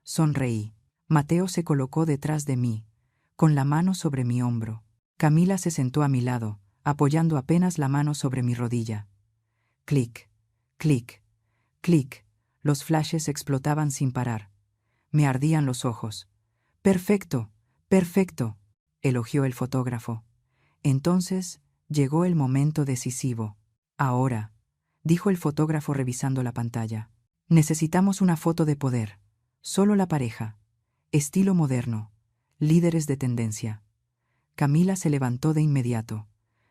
Sonreí. Mateo se colocó detrás de mí, con la mano sobre mi hombro. Camila se sentó a mi lado, apoyando apenas la mano sobre mi rodilla. Clic, clic, clic. Los flashes explotaban sin parar. Me ardían los ojos. «Perfecto, perfecto», elogió el fotógrafo. Entonces llegó el momento decisivo. «Ahora», dijo el fotógrafo revisando la pantalla. «Necesitamos una foto de poder. Solo la pareja. Estilo moderno. Líderes de tendencia. Camila se levantó de inmediato.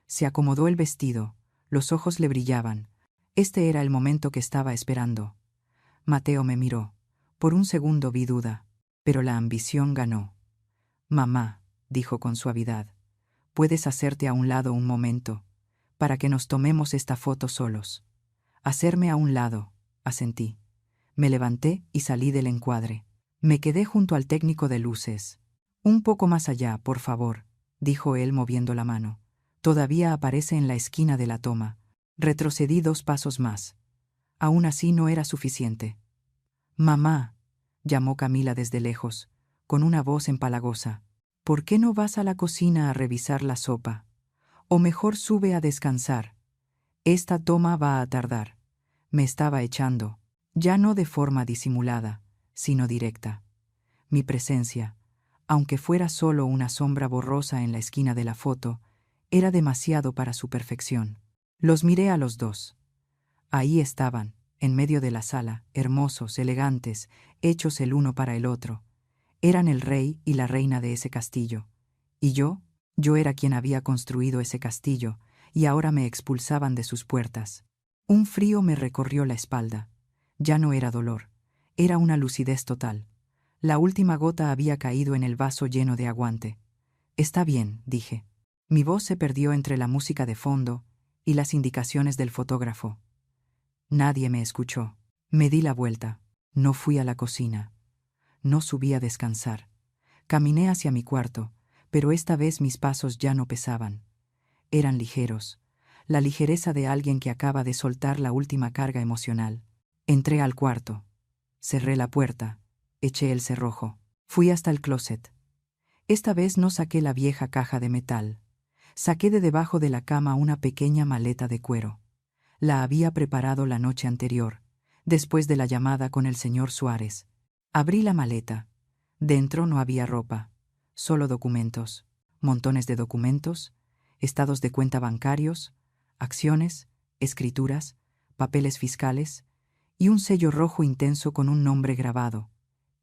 Se acomodó el vestido. Los ojos le brillaban. Este era el momento que estaba esperando. Mateo me miró. Por un segundo vi duda. Pero la ambición ganó. Mamá, dijo con suavidad, puedes hacerte a un lado un momento, para que nos tomemos esta foto solos. Hacerme a un lado, asentí. Me levanté y salí del encuadre. Me quedé junto al técnico de luces. Un poco más allá, por favor, dijo él moviendo la mano. Todavía aparece en la esquina de la toma. Retrocedí 2 pasos más. Aún así no era suficiente. Mamá, llamó Camila desde lejos, con una voz empalagosa. ¿Por qué no vas a la cocina a revisar la sopa? O mejor sube a descansar. Esta toma va a tardar. Me estaba echando, ya no de forma disimulada, sino directa. Mi presencia, aunque fuera solo una sombra borrosa en la esquina de la foto, era demasiado para su perfección. Los miré a los dos. Ahí estaban, en medio de la sala, hermosos, elegantes, hechos el uno para el otro. Eran el rey y la reina de ese castillo. Y yo era quien había construido ese castillo, y ahora me expulsaban de sus puertas. Un frío me recorrió la espalda. Ya no era dolor, era una lucidez total. La última gota había caído en el vaso lleno de aguante. Está bien, dije. Mi voz se perdió entre la música de fondo y las indicaciones del fotógrafo. Nadie me escuchó. Me di la vuelta. No fui a la cocina. No subí a descansar. Caminé hacia mi cuarto, pero esta vez mis pasos ya no pesaban. Eran ligeros, la ligereza de alguien que acaba de soltar la última carga emocional. Entré al cuarto. Cerré la puerta. Eché el cerrojo. Fui hasta el closet. Esta vez no saqué la vieja caja de metal. Saqué de debajo de la cama una pequeña maleta de cuero. La había preparado la noche anterior, después de la llamada con el señor Suárez. Abrí la maleta. Dentro no había ropa, solo documentos, montones de documentos, estados de cuenta bancarios, acciones, escrituras, papeles fiscales y un sello rojo intenso con un nombre grabado,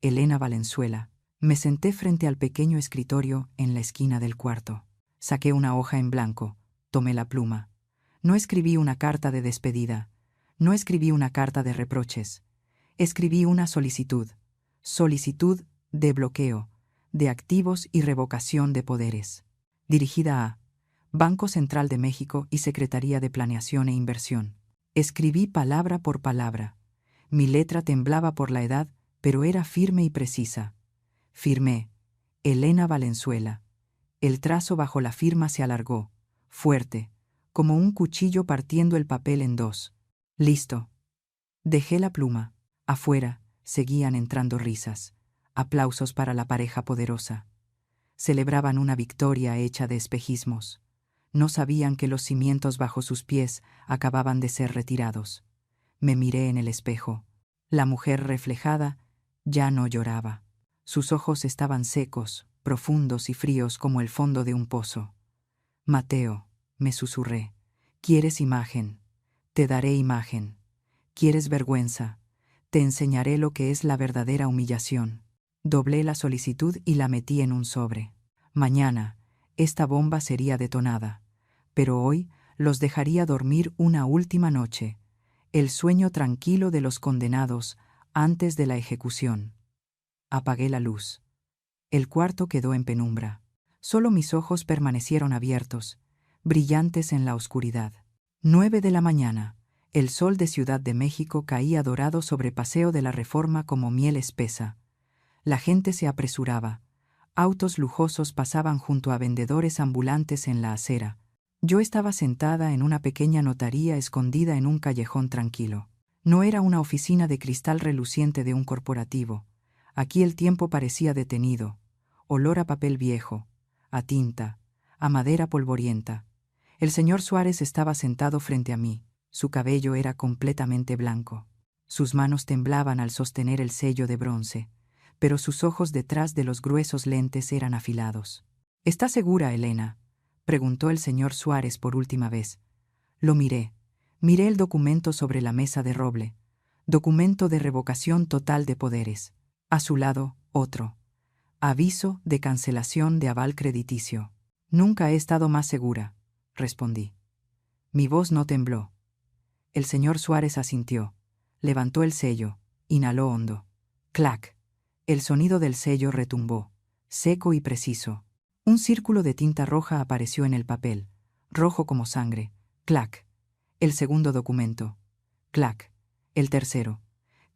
Elena Valenzuela. Me senté frente al pequeño escritorio en la esquina del cuarto. Saqué una hoja en blanco, tomé la pluma. No escribí una carta de despedida, no escribí una carta de reproches. Escribí una solicitud de bloqueo, de activos y revocación de poderes, dirigida a Banco Central de México y Secretaría de Planeación e Inversión. Escribí palabra por palabra. Mi letra temblaba por la edad, pero era firme y precisa. Firmé, Elena Valenzuela. El trazo bajo la firma se alargó, fuerte, como un cuchillo partiendo el papel en 2. Listo. Dejé la pluma. Afuera seguían entrando risas, aplausos para la pareja poderosa. Celebraban una victoria hecha de espejismos. No sabían que los cimientos bajo sus pies acababan de ser retirados. Me miré en el espejo. La mujer reflejada ya no lloraba. Sus ojos estaban secos, profundos y fríos como el fondo de un pozo. Mateo, me susurré, ¿quieres imagen? Te daré imagen. ¿Quieres vergüenza? Te enseñaré lo que es la verdadera humillación. Doblé la solicitud y la metí en un sobre. Mañana, esta bomba sería detonada, pero hoy los dejaría dormir una última noche, el sueño tranquilo de los condenados antes de la ejecución. Apagué la luz. El cuarto quedó en penumbra. Solo mis ojos permanecieron abiertos, brillantes en la oscuridad. 9 de la mañana. El sol de Ciudad de México caía dorado sobre Paseo de la Reforma como miel espesa. La gente se apresuraba. Autos lujosos pasaban junto a vendedores ambulantes en la acera. Yo estaba sentada en una pequeña notaría escondida en un callejón tranquilo. No era una oficina de cristal reluciente de un corporativo. Aquí el tiempo parecía detenido. Olor a papel viejo, a tinta, a madera polvorienta. El señor Suárez estaba sentado frente a mí. Su cabello era completamente blanco. Sus manos temblaban al sostener el sello de bronce, pero sus ojos detrás de los gruesos lentes eran afilados. ¿Estás segura, Elena?, preguntó el señor Suárez por última vez. Lo miré. Miré el documento sobre la mesa de roble. Documento de revocación total de poderes. A su lado, otro. Aviso de cancelación de aval crediticio. Nunca he estado más segura, respondí. Mi voz no tembló. El señor Suárez asintió. Levantó el sello, inhaló hondo. ¡Clac! El sonido del sello retumbó, seco y preciso. Un círculo de tinta roja apareció en el papel, rojo como sangre. ¡Clac! El segundo documento. ¡Clac! El tercero.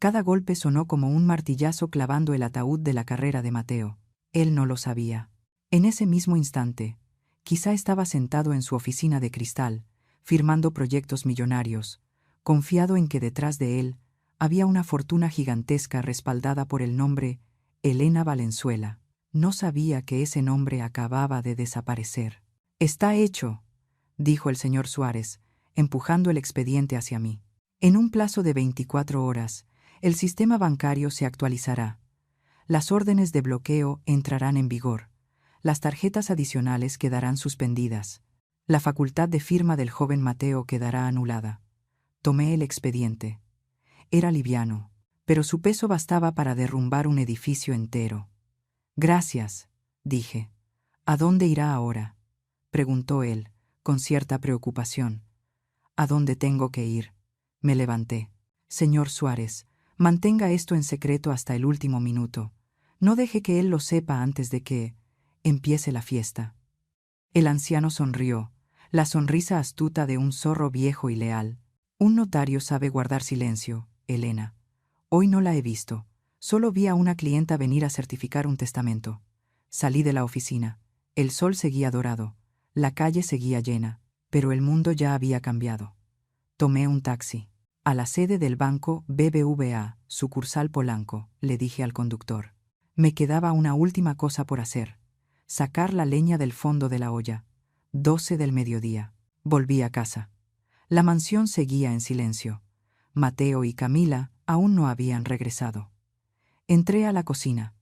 Cada golpe sonó como un martillazo clavando el ataúd de la carrera de Mateo. Él no lo sabía. En ese mismo instante, quizá estaba sentado en su oficina de cristal, firmando proyectos millonarios, confiado en que detrás de él había una fortuna gigantesca respaldada por el nombre Elena Valenzuela. No sabía que ese nombre acababa de desaparecer. «Está hecho», dijo el señor Suárez, empujando el expediente hacia mí. «En un plazo de 24 horas, el sistema bancario se actualizará. Las órdenes de bloqueo entrarán en vigor. Las tarjetas adicionales quedarán suspendidas. La facultad de firma del joven Mateo quedará anulada». Tomé el expediente. Era liviano, pero su peso bastaba para derrumbar un edificio entero. «Gracias», dije. «¿A dónde irá ahora?», preguntó él, con cierta preocupación. «¿A dónde tengo que ir?». Me levanté. «Señor Suárez, mantenga esto en secreto hasta el último minuto. No deje que él lo sepa antes de que empiece la fiesta». El anciano sonrió, la sonrisa astuta de un zorro viejo y leal. «Un notario sabe guardar silencio, Elena. Hoy no la he visto. Solo vi a una clienta venir a certificar un testamento. Salí de la oficina. El sol seguía dorado. La calle seguía llena, pero el mundo ya había cambiado. Tomé un taxi. «A la sede del banco BBVA, sucursal Polanco», le dije al conductor. Me quedaba una última cosa por hacer: sacar la leña del fondo de la olla. 12 del mediodía. Volví a casa. La mansión seguía en silencio. Mateo y Camila aún no habían regresado. Entré a la cocina.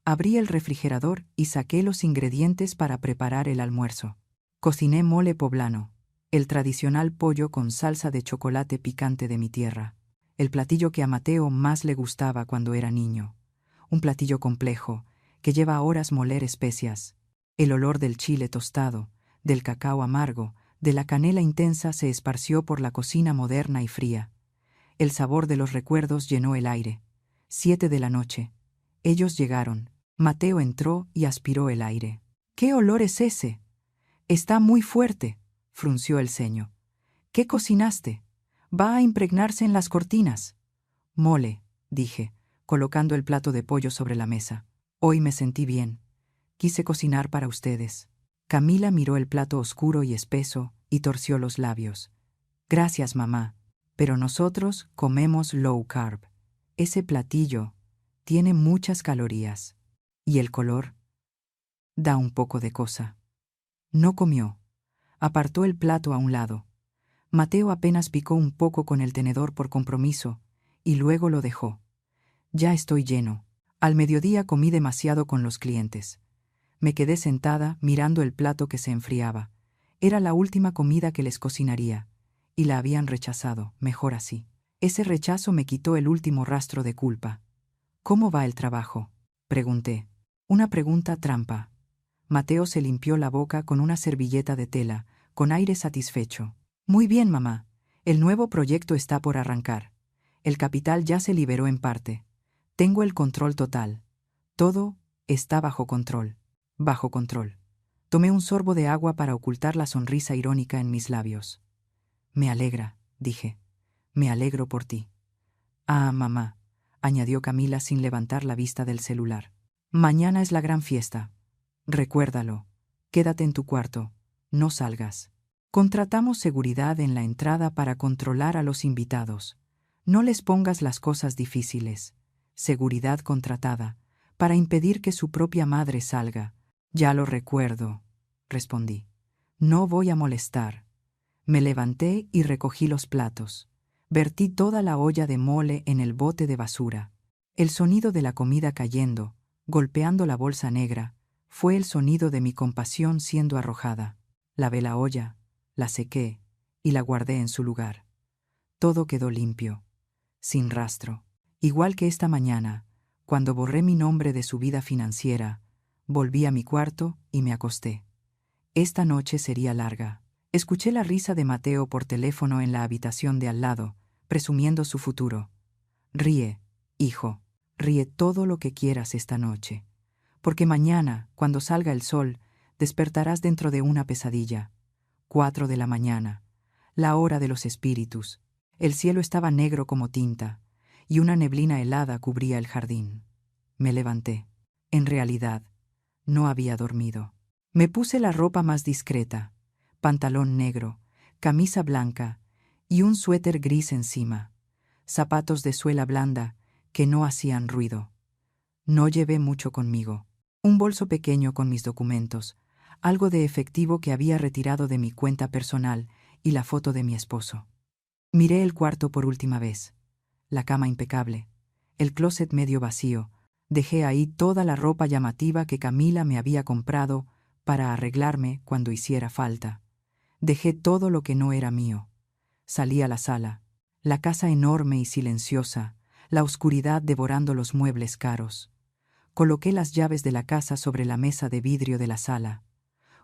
Abrí el refrigerador y saqué los ingredientes para preparar el almuerzo. Cociné mole poblano, el tradicional pollo con salsa de chocolate picante de mi tierra, el platillo que a Mateo más le gustaba cuando era niño. Un platillo complejo, que lleva horas moler especias. El olor del chile tostado, del cacao amargo, de la canela intensa se esparció por la cocina moderna y fría. El sabor de los recuerdos llenó el aire. 7 de la noche. Ellos llegaron. Mateo entró y aspiró el aire. «¿Qué olor es ese?». «Está muy fuerte», frunció el ceño. «¿Qué cocinaste? Va a impregnarse en las cortinas». «Mole», dije, colocando el plato de pollo sobre la mesa. «Hoy me sentí bien. Quise cocinar para ustedes». Camila miró el plato oscuro y espeso y torció los labios. «Gracias, mamá, pero nosotros comemos low carb. Ese platillo tiene muchas calorías. Y el color da un poco de cosa». No comió. Apartó el plato a un lado. Mateo apenas picó un poco con el tenedor por compromiso, y luego lo dejó. «Ya estoy lleno. Al mediodía comí demasiado con los clientes». Me quedé sentada mirando el plato que se enfriaba. Era la última comida que les cocinaría, y la habían rechazado, mejor así. Ese rechazo me quitó el último rastro de culpa. «¿Cómo va el trabajo?», pregunté. Una pregunta trampa. Mateo se limpió la boca con una servilleta de tela, con aire satisfecho. «Muy bien, mamá. El nuevo proyecto está por arrancar. El capital ya se liberó en parte. Tengo el control total. Todo está bajo control». Bajo control. Tomé un sorbo de agua para ocultar la sonrisa irónica en mis labios. «Me alegra», dije. «Me alegro por ti». «Ah, mamá», añadió Camila sin levantar la vista del celular. «Mañana es la gran fiesta. Recuérdalo. Quédate en tu cuarto. No salgas. Contratamos seguridad en la entrada para controlar a los invitados. No les pongas las cosas difíciles. Seguridad contratada, para impedir que su propia madre salga». «Ya lo recuerdo», respondí. «No voy a molestar». Me levanté y recogí los platos. Vertí toda la olla de mole en el bote de basura. El sonido de la comida cayendo, golpeando la bolsa negra, fue el sonido de mi compasión siendo arrojada. Lavé la olla, la sequé y la guardé en su lugar. Todo quedó limpio, sin rastro. Igual que esta mañana, cuando borré mi nombre de su vida financiera, Volví a mi cuarto y me acosté. Esta noche sería larga. Escuché la risa de Mateo por teléfono en la habitación de al lado, presumiendo su futuro. Ríe, hijo, ríe todo lo que quieras esta noche. Porque mañana, cuando salga el sol, despertarás dentro de una pesadilla. 4 de la mañana, la hora de los espíritus. El cielo estaba negro como tinta, y una neblina helada cubría el jardín. Me levanté. En realidad, no había dormido. Me puse la ropa más discreta, pantalón negro, camisa blanca y un suéter gris encima, zapatos de suela blanda que no hacían ruido. No llevé mucho conmigo. Un bolso pequeño con mis documentos, algo de efectivo que había retirado de mi cuenta personal y la foto de mi esposo. Miré el cuarto por última vez. La cama impecable, el closet medio vacío. Dejé ahí toda la ropa llamativa que Camila me había comprado para arreglarme cuando hiciera falta. Dejé todo lo que no era mío. Salí a la sala, la casa enorme y silenciosa, la oscuridad devorando los muebles caros. Coloqué las llaves de la casa sobre la mesa de vidrio de la sala.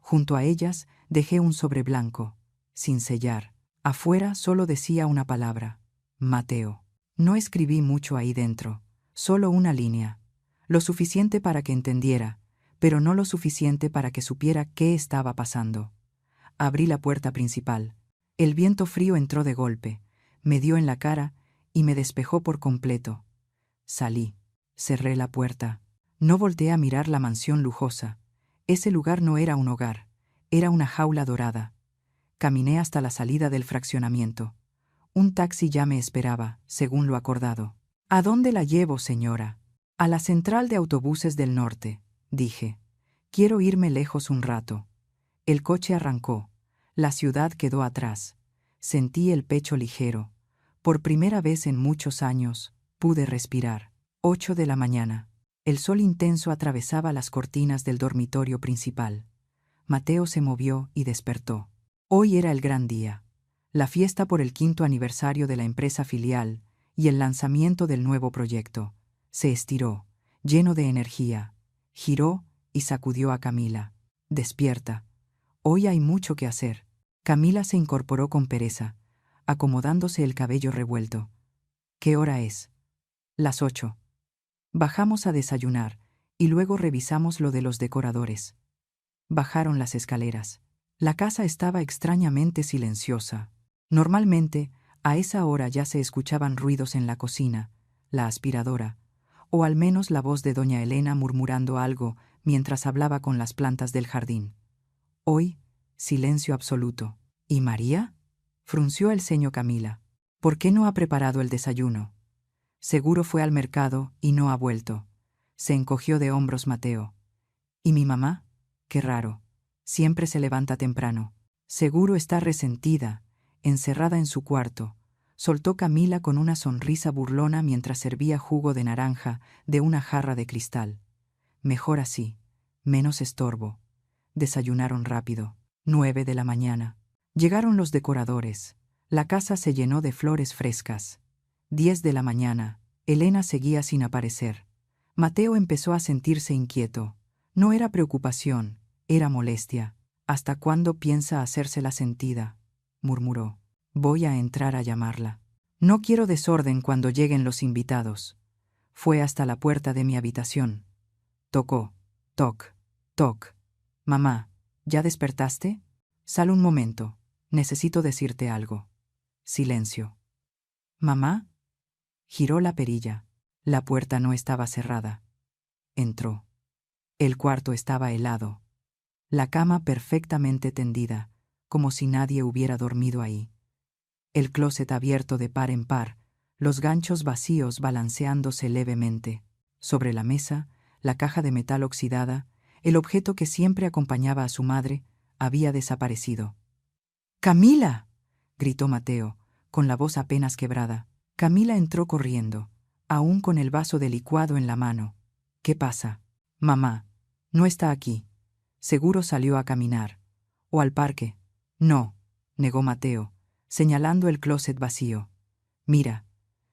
Junto a ellas dejé un sobre blanco, sin sellar. Afuera solo decía una palabra: Mateo. No escribí mucho ahí dentro, solo una línea. Lo suficiente para que entendiera, pero no lo suficiente para que supiera qué estaba pasando. Abrí la puerta principal. El viento frío entró de golpe, me dio en la cara y me despejó por completo. Salí, cerré la puerta. No volteé a mirar la mansión lujosa. Ese lugar no era un hogar, era una jaula dorada. Caminé hasta la salida del fraccionamiento. Un taxi ya me esperaba, según lo acordado. ¿A dónde la llevo, señora? A la central de autobuses del norte, dije. Quiero irme lejos un rato. El coche arrancó. La ciudad quedó atrás. Sentí el pecho ligero. Por primera vez en muchos años, pude respirar. 8 de la mañana. El sol intenso atravesaba las cortinas del dormitorio principal. Mateo se movió y despertó. Hoy era el gran día. La fiesta por el 5º aniversario de la empresa filial y el lanzamiento del nuevo proyecto. Se estiró, lleno de energía. Giró y sacudió a Camila. Despierta. Hoy hay mucho que hacer. Camila se incorporó con pereza, acomodándose el cabello revuelto. ¿Qué hora es? Las 8. Bajamos a desayunar y luego revisamos lo de los decoradores. Bajaron las escaleras. La casa estaba extrañamente silenciosa. Normalmente, a esa hora ya se escuchaban ruidos en la cocina, la aspiradora, o al menos la voz de doña Elena murmurando algo mientras hablaba con las plantas del jardín. Hoy, silencio absoluto. ¿Y María? Frunció el ceño Camila. ¿Por qué no ha preparado el desayuno? Seguro fue al mercado y no ha vuelto. Se encogió de hombros Mateo. ¿Y mi mamá? Qué raro. Siempre se levanta temprano. Seguro está resentida, encerrada en su cuarto. Soltó Camila con una sonrisa burlona mientras servía jugo de naranja de una jarra de cristal. Mejor así, menos estorbo. Desayunaron rápido. 9 de la mañana. Llegaron los decoradores. La casa se llenó de flores frescas. 10 de la mañana. Elena seguía sin aparecer. Mateo empezó a sentirse inquieto. No era preocupación, era molestia. ¿Hasta cuándo piensa hacérsela sentida?, murmuró. Voy a entrar a llamarla. No quiero desorden cuando lleguen los invitados. Fue hasta la puerta de mi habitación. Tocó. Toc, toc. Mamá, ¿ya despertaste? Sal un momento. Necesito decirte algo. Silencio. ¿Mamá? Giró la perilla. La puerta no estaba cerrada. Entró. El cuarto estaba helado. La cama perfectamente tendida, como si nadie hubiera dormido ahí. El closet abierto de par en par, los ganchos vacíos balanceándose levemente. Sobre la mesa, la caja de metal oxidada, el objeto que siempre acompañaba a su madre, había desaparecido. ¡Camila!, gritó Mateo, con la voz apenas quebrada. Camila entró corriendo, aún con el vaso de licuado en la mano. ¿Qué pasa? Mamá, no está aquí. Seguro salió a caminar. ¿O al parque? No, negó Mateo, señalando el closet vacío. Mira,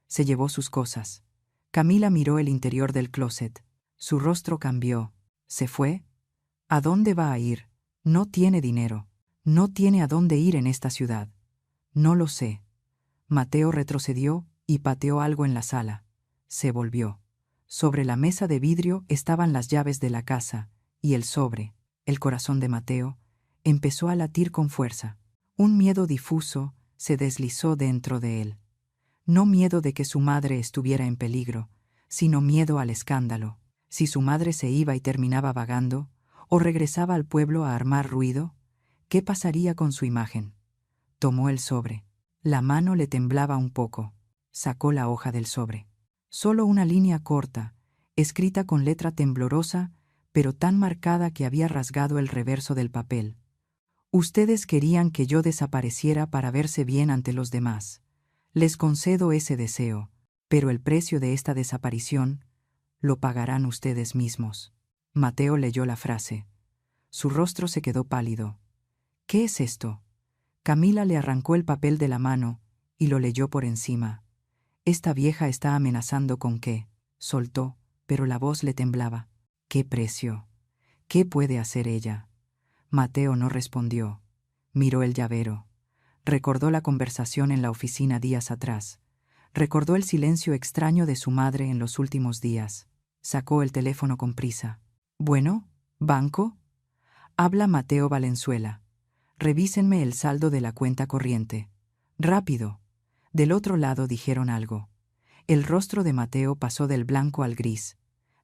se llevó sus cosas. Camila miró el interior del closet. Su rostro cambió. ¿Se fue? ¿A dónde va a ir? No tiene dinero. No tiene a dónde ir en esta ciudad. No lo sé. Mateo retrocedió y pateó algo en la sala. Se volvió. Sobre la mesa de vidrio estaban las llaves de la casa, y el sobre, el corazón de Mateo, empezó a latir con fuerza. Un miedo difuso se deslizó dentro de él. No miedo de que su madre estuviera en peligro, sino miedo al escándalo. Si su madre se iba y terminaba vagando, o regresaba al pueblo a armar ruido, ¿qué pasaría con su imagen? Tomó el sobre. La mano le temblaba un poco. Sacó la hoja del sobre. Solo una línea corta, escrita con letra temblorosa, pero tan marcada que había rasgado el reverso del papel. Ustedes querían que yo desapareciera para verse bien ante los demás. Les concedo ese deseo, pero el precio de esta desaparición lo pagarán ustedes mismos. Mateo leyó la frase. Su rostro se quedó pálido. ¿Qué es esto? Camila le arrancó el papel de la mano y lo leyó por encima. Esta vieja está amenazando con qué. Soltó, pero la voz le temblaba. ¿Qué precio? ¿Qué puede hacer ella? Mateo no respondió. Miró el llavero. Recordó la conversación en la oficina días atrás. Recordó el silencio extraño de su madre en los últimos días. Sacó el teléfono con prisa. «Bueno, ¿banco?» Habla Mateo Valenzuela. Revísenme el saldo de la cuenta corriente. Rápido. Del otro lado dijeron algo. El rostro de Mateo pasó del blanco al gris.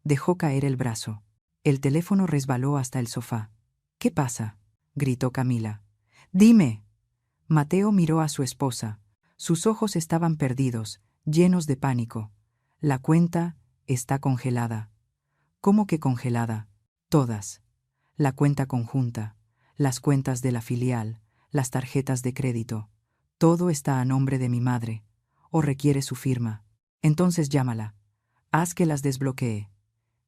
Dejó caer el brazo. El teléfono resbaló hasta el sofá. «¿Qué pasa?», gritó Camila. «Dime». Mateo miró a su esposa. Sus ojos estaban perdidos, llenos de pánico. «La cuenta está congelada». «¿Cómo que congelada?» «Todas. La cuenta conjunta, las cuentas de la filial, las tarjetas de crédito. Todo está a nombre de mi madre. O requiere su firma. Entonces llámala. Haz que las desbloquee.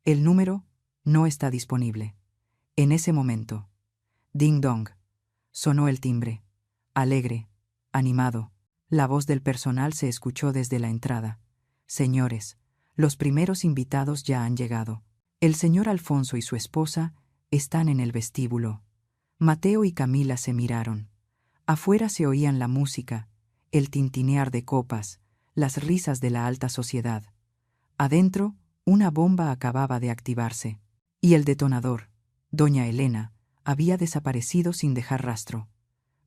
El número no está disponible». En ese momento. Ding dong. Sonó el timbre. Alegre, animado. La voz del personal se escuchó desde la entrada. «Señores, los primeros invitados ya han llegado. El señor Alfonso y su esposa están en el vestíbulo». Mateo y Camila se miraron. Afuera se oían la música, el tintinear de copas, las risas de la alta sociedad. Adentro, una bomba acababa de activarse. Y el detonador, doña Elena, había desaparecido sin dejar rastro.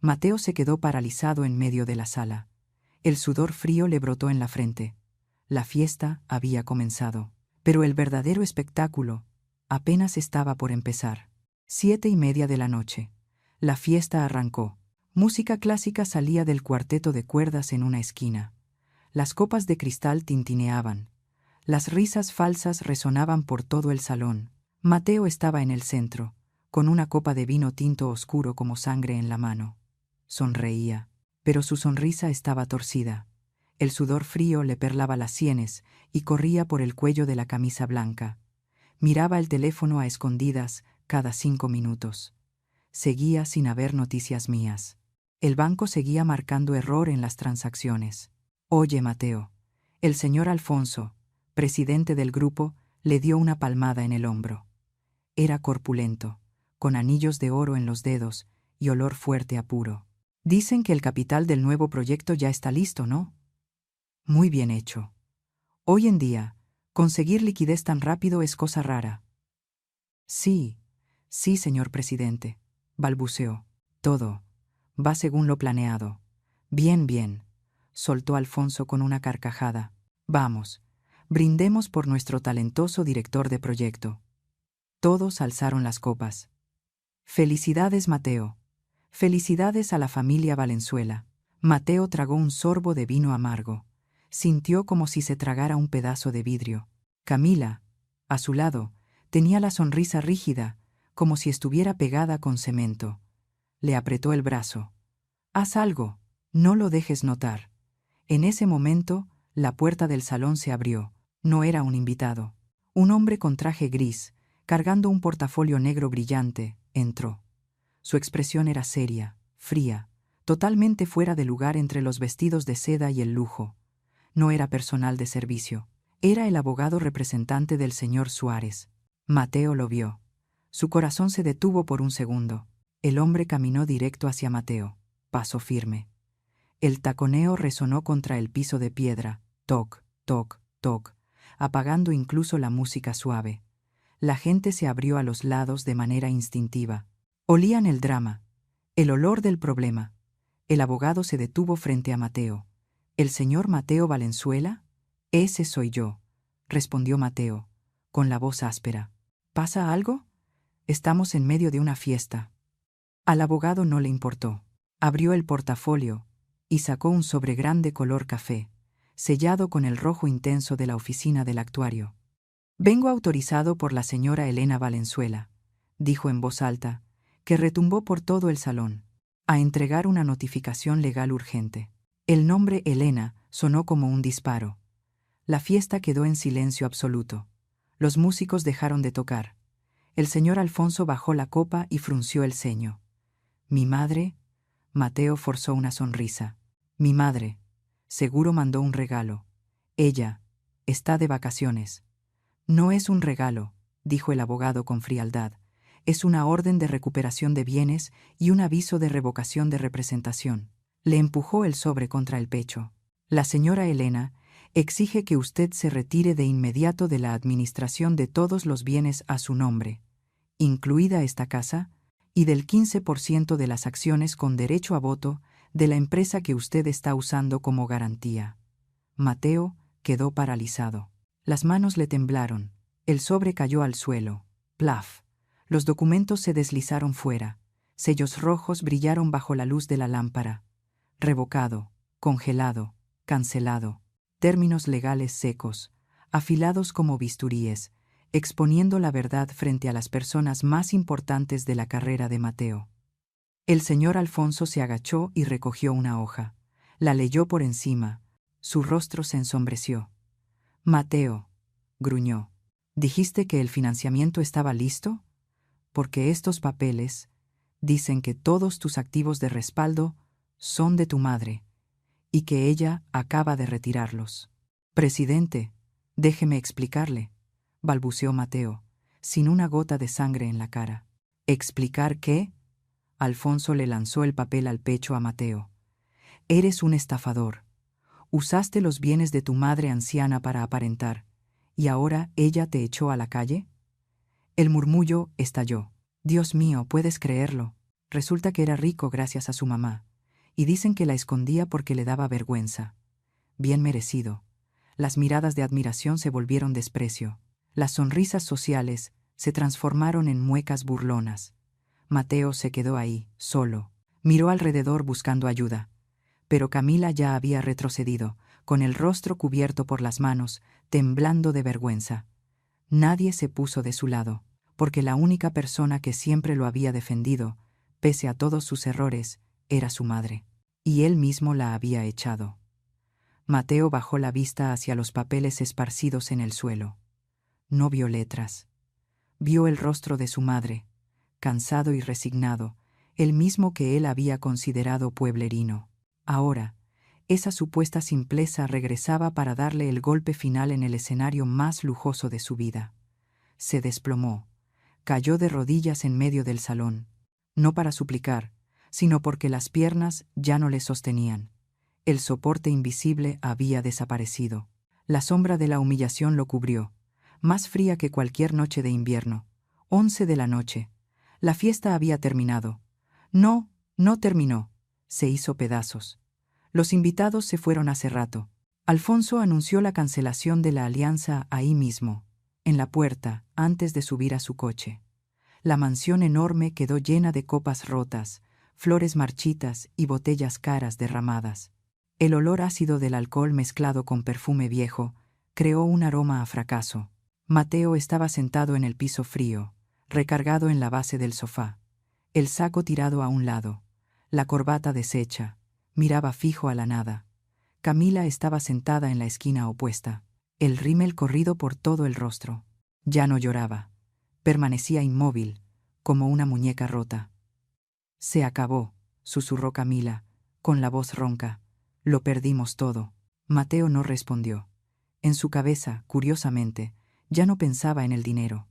Mateo se quedó paralizado en medio de la sala. El sudor frío le brotó en la frente. La fiesta había comenzado. Pero el verdadero espectáculo apenas estaba por empezar. 7:30 de la noche. La fiesta arrancó. Música clásica salía del cuarteto de cuerdas en una esquina. Las copas de cristal tintineaban. Las risas falsas resonaban por todo el salón. Mateo estaba en el centro, con una copa de vino tinto oscuro como sangre en la mano. Sonreía, pero su sonrisa estaba torcida. El sudor frío le perlaba las sienes y corría por el cuello de la camisa blanca. Miraba el teléfono a escondidas cada 5 minutos. Seguía sin haber noticias mías. El banco seguía marcando error en las transacciones. «Oye, Mateo». El señor Alfonso, presidente del grupo, le dio una palmada en el hombro. Era corpulento, con anillos de oro en los dedos y olor fuerte a puro. «Dicen que el capital del nuevo proyecto ya está listo, ¿no?» «Muy bien hecho. Hoy en día, conseguir liquidez tan rápido es cosa rara». «Sí, sí, señor presidente», balbuceó. «Todo va según lo planeado». «Bien, bien», soltó Alfonso con una carcajada. «Vamos, brindemos por nuestro talentoso director de proyecto». Todos alzaron las copas. «Felicidades, Mateo. Felicidades a la familia Valenzuela». Mateo tragó un sorbo de vino amargo. Sintió como si se tragara un pedazo de vidrio. Camila, a su lado, tenía la sonrisa rígida, como si estuviera pegada con cemento. Le apretó el brazo. «Haz algo, no lo dejes notar». En ese momento, la puerta del salón se abrió. No era un invitado. Un hombre con traje gris, cargando un portafolio negro brillante, entró. Su expresión era seria, fría, totalmente fuera de lugar entre los vestidos de seda y el lujo. No era personal de servicio. Era el abogado representante del señor Suárez. Mateo lo vio. Su corazón se detuvo por un segundo. El hombre caminó directo hacia Mateo, paso firme. El taconeo resonó contra el piso de piedra, toc, toc, toc, apagando incluso la música suave. La gente se abrió a los lados de manera instintiva. Olían el drama, el olor del problema. El abogado se detuvo frente a Mateo. ¿El señor Mateo Valenzuela? Ese soy yo, respondió Mateo, con la voz áspera. ¿Pasa algo? Estamos en medio de una fiesta. Al abogado no le importó. Abrió el portafolio y sacó un sobre grande color café, sellado con el rojo intenso de la oficina del actuario. Vengo autorizado por la señora Elena Valenzuela, dijo en voz alta, que retumbó por todo el salón, a entregar una notificación legal urgente. El nombre Elena sonó como un disparo. La fiesta quedó en silencio absoluto. Los músicos dejaron de tocar. El señor Alfonso bajó la copa y frunció el ceño. ¿Mi madre? Mateo forzó una sonrisa. Mi madre. Seguro mandó un regalo. Ella está de vacaciones. No es un regalo, dijo el abogado con frialdad. Es una orden de recuperación de bienes y un aviso de revocación de representación. Le empujó el sobre contra el pecho. La señora Elena exige que usted se retire de inmediato de la administración de todos los bienes a su nombre, incluida esta casa, y del 15% de las acciones con derecho a voto de la empresa que usted está usando como garantía. Mateo quedó paralizado. Las manos le temblaron. El sobre cayó al suelo. Plaf. Los documentos se deslizaron fuera. Sellos rojos brillaron bajo la luz de la lámpara. Revocado, congelado, cancelado. Términos legales secos, afilados como bisturíes, exponiendo la verdad frente a las personas más importantes de la carrera de Mateo. El señor Alfonso se agachó y recogió una hoja. La leyó por encima. Su rostro se ensombreció. Mateo, gruñó, ¿dijiste que el financiamiento estaba listo? Porque estos papeles dicen que todos tus activos de respaldo son de tu madre y que ella acaba de retirarlos. Presidente, déjeme explicarle, balbuceó Mateo, sin una gota de sangre en la cara. ¿Explicar qué? Alfonso le lanzó el papel al pecho a Mateo. Eres un estafador. Usaste los bienes de tu madre anciana para aparentar, ¿y ahora ella te echó a la calle? El murmullo estalló. Dios mío, ¿puedes creerlo? Resulta que era rico gracias a su mamá, y dicen que la escondía porque le daba vergüenza. Bien merecido. Las miradas de admiración se volvieron desprecio. Las sonrisas sociales se transformaron en muecas burlonas. Mateo se quedó ahí, solo. Miró alrededor buscando ayuda. Pero Camila ya había retrocedido, con el rostro cubierto por las manos, temblando de vergüenza. Nadie se puso de su lado, porque la única persona que siempre lo había defendido, pese a todos sus errores, era su madre. Y él mismo la había echado. Mateo bajó la vista hacia los papeles esparcidos en el suelo. No vio letras. Vio el rostro de su madre, cansado y resignado, el mismo que él había considerado pueblerino. Ahora, esa supuesta simpleza regresaba para darle el golpe final en el escenario más lujoso de su vida. Se desplomó, cayó de rodillas en medio del salón, no para suplicar, sino porque las piernas ya no le sostenían. El soporte invisible había desaparecido. La sombra de la humillación lo cubrió, más fría que cualquier noche de invierno. 11 de la noche. La fiesta había terminado. No, no terminó. Se hizo pedazos. Los invitados se fueron hace rato. Alfonso anunció la cancelación de la alianza ahí mismo, en la puerta, antes de subir a su coche. La mansión enorme quedó llena de copas rotas, flores marchitas y botellas caras derramadas. El olor ácido del alcohol mezclado con perfume viejo creó un aroma a fracaso. Mateo estaba sentado en el piso frío, recargado en la base del sofá, el saco tirado a un lado, la corbata deshecha, miraba fijo a la nada. Camila estaba sentada en la esquina opuesta, el rímel corrido por todo el rostro. Ya no lloraba, permanecía inmóvil, como una muñeca rota. Se acabó, susurró Camila, con la voz ronca. Lo perdimos todo. Mateo no respondió. En su cabeza, curiosamente, ya no pensaba en el dinero.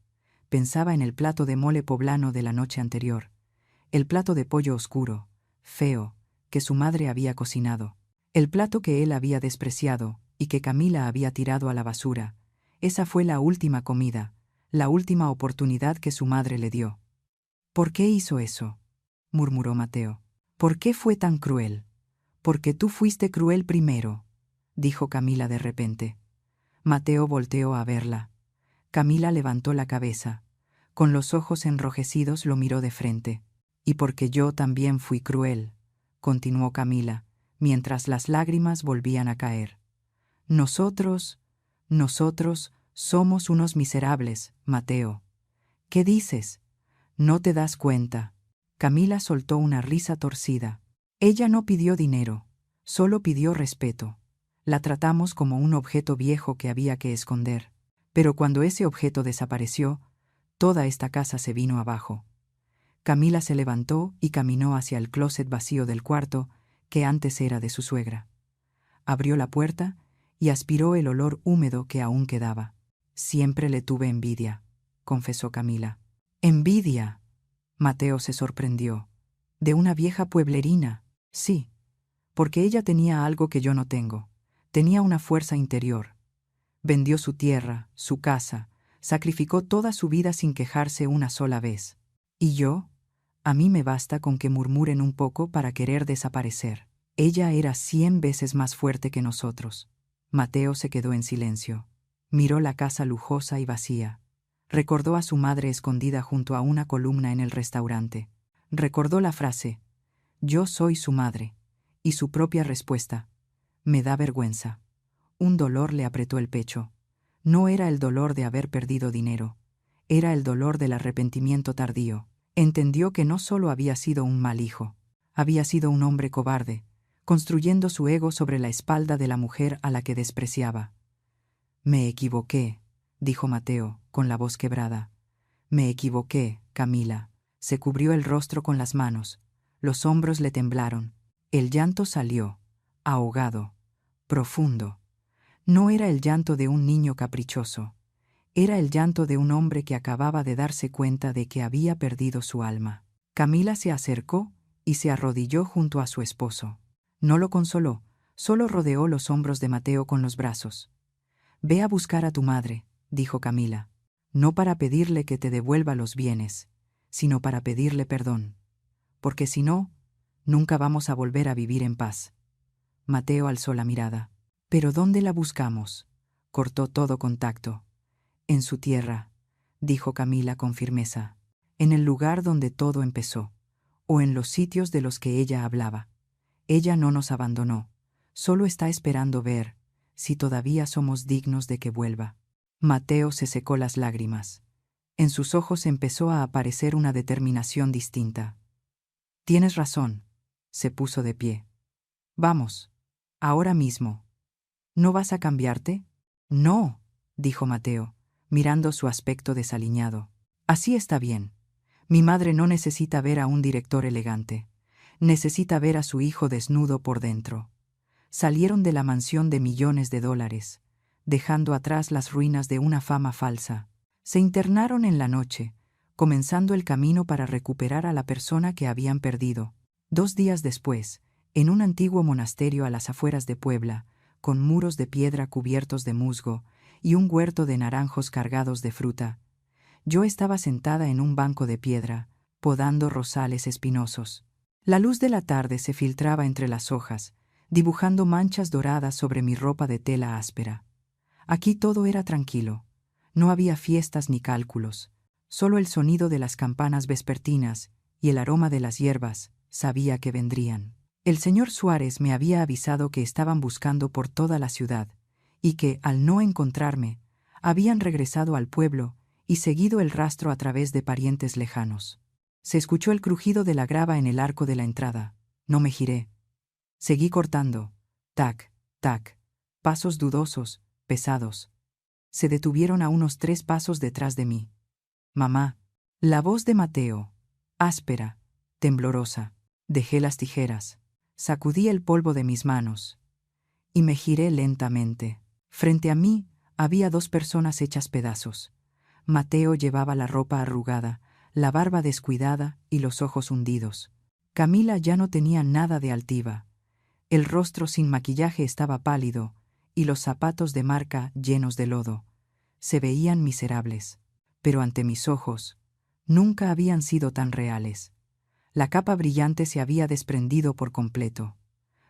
pensaba en el plato de mole poblano de la noche anterior, el plato de pollo oscuro, feo, que su madre había cocinado, el plato que él había despreciado y que Camila había tirado a la basura. Esa fue la última comida, la última oportunidad que su madre le dio. ¿Por qué hizo eso?, murmuró Mateo. ¿Por qué fue tan cruel? Porque tú fuiste cruel primero, dijo Camila de repente. Mateo volteó a verla. Camila levantó la cabeza. Con los ojos enrojecidos lo miró de frente. Y porque yo también fui cruel, continuó Camila, mientras las lágrimas volvían a caer. Nosotros somos unos miserables, Mateo. ¿Qué dices? ¿No te das cuenta? Camila soltó una risa torcida. Ella no pidió dinero, solo pidió respeto. La tratamos como un objeto viejo que había que esconder. Pero cuando ese objeto desapareció, toda esta casa se vino abajo. Camila se levantó y caminó hacia el closet vacío del cuarto, que antes era de su suegra. Abrió la puerta y aspiró el olor húmedo que aún quedaba. Siempre le tuve envidia, confesó Camila. ¿Envidia? Mateo se sorprendió. ¿De una vieja pueblerina? Sí, porque ella tenía algo que yo no tengo. Tenía una fuerza interior. Vendió su tierra, su casa, sacrificó toda su vida sin quejarse una sola vez. ¿Y yo? A mí me basta con que murmuren un poco para querer desaparecer. Ella era 100 veces más fuerte que nosotros. Mateo se quedó en silencio. Miró la casa lujosa y vacía. Recordó a su madre escondida junto a una columna en el restaurante. Recordó la frase, «Yo soy su madre», y su propia respuesta, «Me da vergüenza». Un dolor le apretó el pecho. No era el dolor de haber perdido dinero. Era el dolor del arrepentimiento tardío. Entendió que no solo había sido un mal hijo, había sido un hombre cobarde, construyendo su ego sobre la espalda de la mujer a la que despreciaba. «Me equivoqué», dijo Mateo, con la voz quebrada. «Me equivoqué, Camila». Se cubrió el rostro con las manos. Los hombros le temblaron. El llanto salió, ahogado, profundo. No era el llanto de un niño caprichoso. Era el llanto de un hombre que acababa de darse cuenta de que había perdido su alma. Camila se acercó y se arrodilló junto a su esposo. No lo consoló, solo rodeó los hombros de Mateo con los brazos. «Ve a buscar a tu madre», dijo Camila, «no para pedirle que te devuelva los bienes, sino para pedirle perdón. Porque si no, nunca vamos a volver a vivir en paz». Mateo alzó la mirada. «¿Pero dónde la buscamos?», cortó todo contacto. «En su tierra», dijo Camila con firmeza, «en el lugar donde todo empezó, o en los sitios de los que ella hablaba. Ella no nos abandonó, solo está esperando ver si todavía somos dignos de que vuelva». Mateo se secó las lágrimas. En sus ojos empezó a aparecer una determinación distinta. «Tienes razón», se puso de pie. «Vamos, ahora mismo». «¿No vas a cambiarte?». «No», dijo Mateo, mirando su aspecto desaliñado. «Así está bien. Mi madre no necesita ver a un director elegante. Necesita ver a su hijo desnudo por dentro». Salieron de la mansión de millones de dólares, dejando atrás las ruinas de una fama falsa. Se internaron en la noche, comenzando el camino para recuperar a la persona que habían perdido. 2 días después, en un antiguo monasterio a las afueras de Puebla, con muros de piedra cubiertos de musgo y un huerto de naranjos cargados de fruta, yo estaba sentada en un banco de piedra, podando rosales espinosos. La luz de la tarde se filtraba entre las hojas, dibujando manchas doradas sobre mi ropa de tela áspera. Aquí todo era tranquilo. No había fiestas ni cálculos. Solo el sonido de las campanas vespertinas y el aroma de las hierbas sabía que vendrían. El señor Suárez me había avisado que estaban buscando por toda la ciudad y que, al no encontrarme, habían regresado al pueblo y seguido el rastro a través de parientes lejanos. Se escuchó el crujido de la grava en el arco de la entrada. No me giré. Seguí cortando. Tac, tac. Pasos dudosos, pesados. Se detuvieron a unos 3 pasos detrás de mí. «Mamá». La voz de Mateo, áspera, temblorosa. Dejé las tijeras. Sacudí el polvo de mis manos. Y me giré lentamente. Frente a mí había 2 personas hechas pedazos. Mateo llevaba la ropa arrugada, la barba descuidada y los ojos hundidos. Camila ya no tenía nada de altiva. El rostro sin maquillaje estaba pálido, y los zapatos de marca llenos de lodo. Se veían miserables. Pero ante mis ojos, nunca habían sido tan reales. La capa brillante se había desprendido por completo.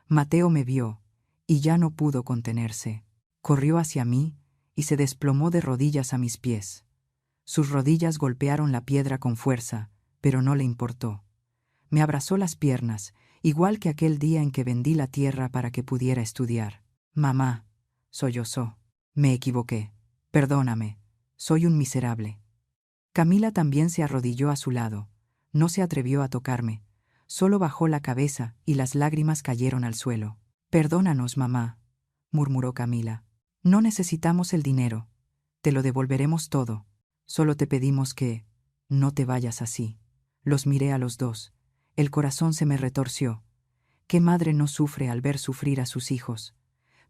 Mateo me vio, y ya no pudo contenerse. Corrió hacia mí, y se desplomó de rodillas a mis pies. Sus rodillas golpearon la piedra con fuerza, pero no le importó. Me abrazó las piernas, igual que aquel día en que vendí la tierra para que pudiera estudiar. «Mamá», sollozó, «me equivoqué. Perdóname. Soy un miserable». Camila también se arrodilló a su lado. No se atrevió a tocarme. Solo bajó la cabeza y las lágrimas cayeron al suelo. «Perdónanos, mamá», murmuró Camila. «No necesitamos el dinero. Te lo devolveremos todo. Solo te pedimos que no te vayas así». Los miré a los dos. El corazón se me retorció. ¿Qué madre no sufre al ver sufrir a sus hijos?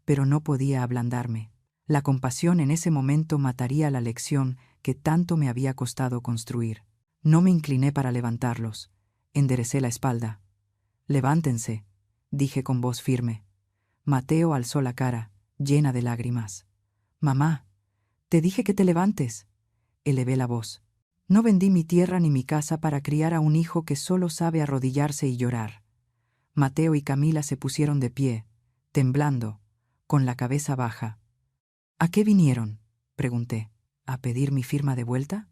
Pero no podía ablandarme. La compasión en ese momento mataría la lección que tanto me había costado construir. No me incliné para levantarlos. Enderecé la espalda. «Levántense», dije con voz firme. Mateo alzó la cara, llena de lágrimas. «Mamá, te dije que te levantes». Elevé la voz. «No vendí mi tierra ni mi casa para criar a un hijo que solo sabe arrodillarse y llorar». Mateo y Camila se pusieron de pie, temblando, con la cabeza baja. «¿A qué vinieron?», pregunté. «¿A pedir mi firma de vuelta?».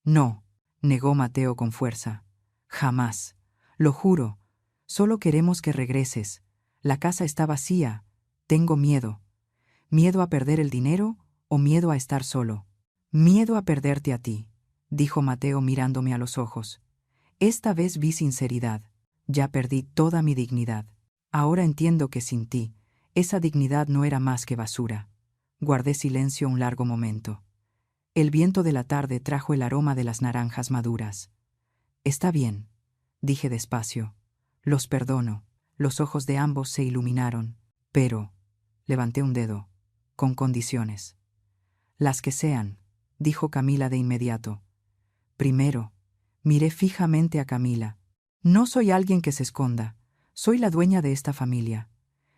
«No», negó Mateo con fuerza. «Jamás. Lo juro. Solo queremos que regreses. La casa está vacía. Tengo miedo. ¿Miedo a perder el dinero o miedo a estar solo?». «Miedo a perderte a ti», dijo Mateo mirándome a los ojos. Esta vez vi sinceridad. Ya perdí toda mi dignidad. Ahora entiendo que sin ti, esa dignidad no era más que basura. Guardé silencio un largo momento. El viento de la tarde trajo el aroma de las naranjas maduras. «Está bien», dije despacio. «Los perdono». Los ojos de ambos se iluminaron. «Pero», levanté un dedo, «con condiciones». «Las que sean», dijo Camila de inmediato. Primero, miré fijamente a Camila. «No soy alguien que se esconda. Soy la dueña de esta familia.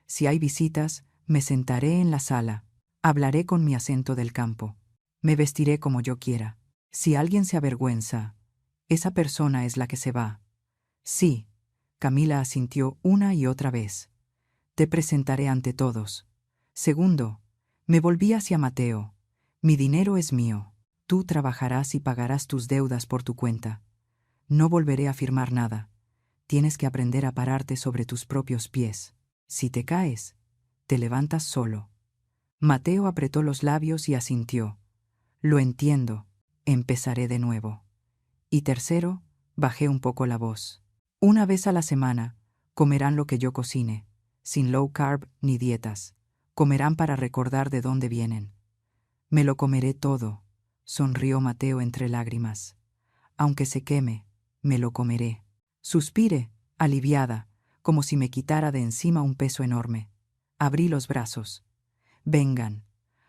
Si hay visitas, me sentaré en la sala. Hablaré con mi acento del campo. Me vestiré como yo quiera. Si alguien se avergüenza, esa persona es la que se va». «Sí», Camila asintió una y otra vez. «Te presentaré ante todos». Segundo, me volví hacia Mateo. «Mi dinero es mío. Tú trabajarás y pagarás tus deudas por tu cuenta. No volveré a firmar nada. Tienes que aprender a pararte sobre tus propios pies. Si te caes, te levantas solo». Mateo apretó los labios y asintió. «Lo entiendo. Empezaré de nuevo». Y tercero, bajé un poco la voz. «Una vez a la semana, comerán lo que yo cocine, sin low carb ni dietas. Comerán para recordar de dónde vienen». «Me lo comeré todo», sonrió Mateo entre lágrimas. «Aunque se queme, me lo comeré». Suspiré, aliviada, como si me quitara de encima un peso enorme. Abrí los brazos. «Vengan».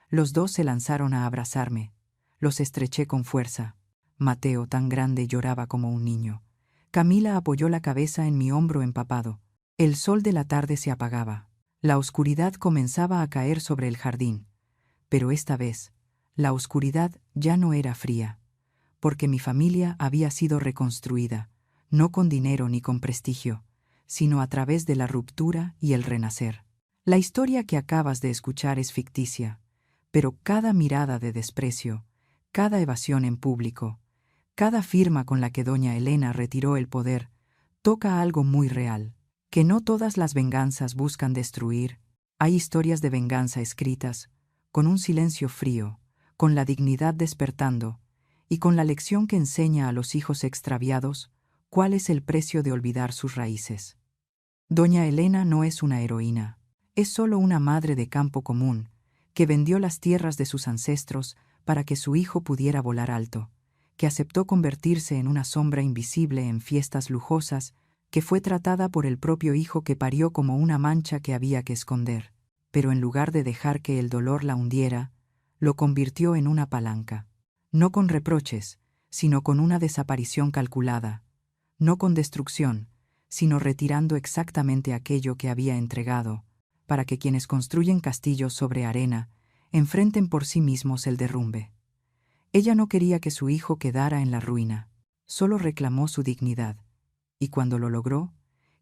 Los dos se lanzaron a abrazarme. Los estreché con fuerza. Mateo, tan grande, lloraba como un niño. Camila apoyó la cabeza en mi hombro empapado. El sol de la tarde se apagaba. La oscuridad comenzaba a caer sobre el jardín. Pero esta vez, la oscuridad ya no era fría, porque mi familia había sido reconstruida, no con dinero ni con prestigio, sino a través de la ruptura y el renacer. La historia que acabas de escuchar es ficticia, pero cada mirada de desprecio, cada evasión en público, cada firma con la que doña Elena retiró el poder, toca algo muy real, que no todas las venganzas buscan destruir. Hay historias de venganza escritas, con un silencio frío, con la dignidad despertando, y con la lección que enseña a los hijos extraviados cuál es el precio de olvidar sus raíces. Doña Elena no es una heroína, es solo una madre de campo común, que vendió las tierras de sus ancestros para que su hijo pudiera volar alto, que aceptó convertirse en una sombra invisible en fiestas lujosas, que fue tratada por el propio hijo que parió como una mancha que había que esconder, pero en lugar de dejar que el dolor la hundiera, lo convirtió en una palanca. no con reproches, sino con una desaparición calculada, no con destrucción, sino retirando exactamente aquello que había entregado, para que quienes construyen castillos sobre arena enfrenten por sí mismos el derrumbe. Ella no quería que su hijo quedara en la ruina, solo reclamó su dignidad, y cuando lo logró,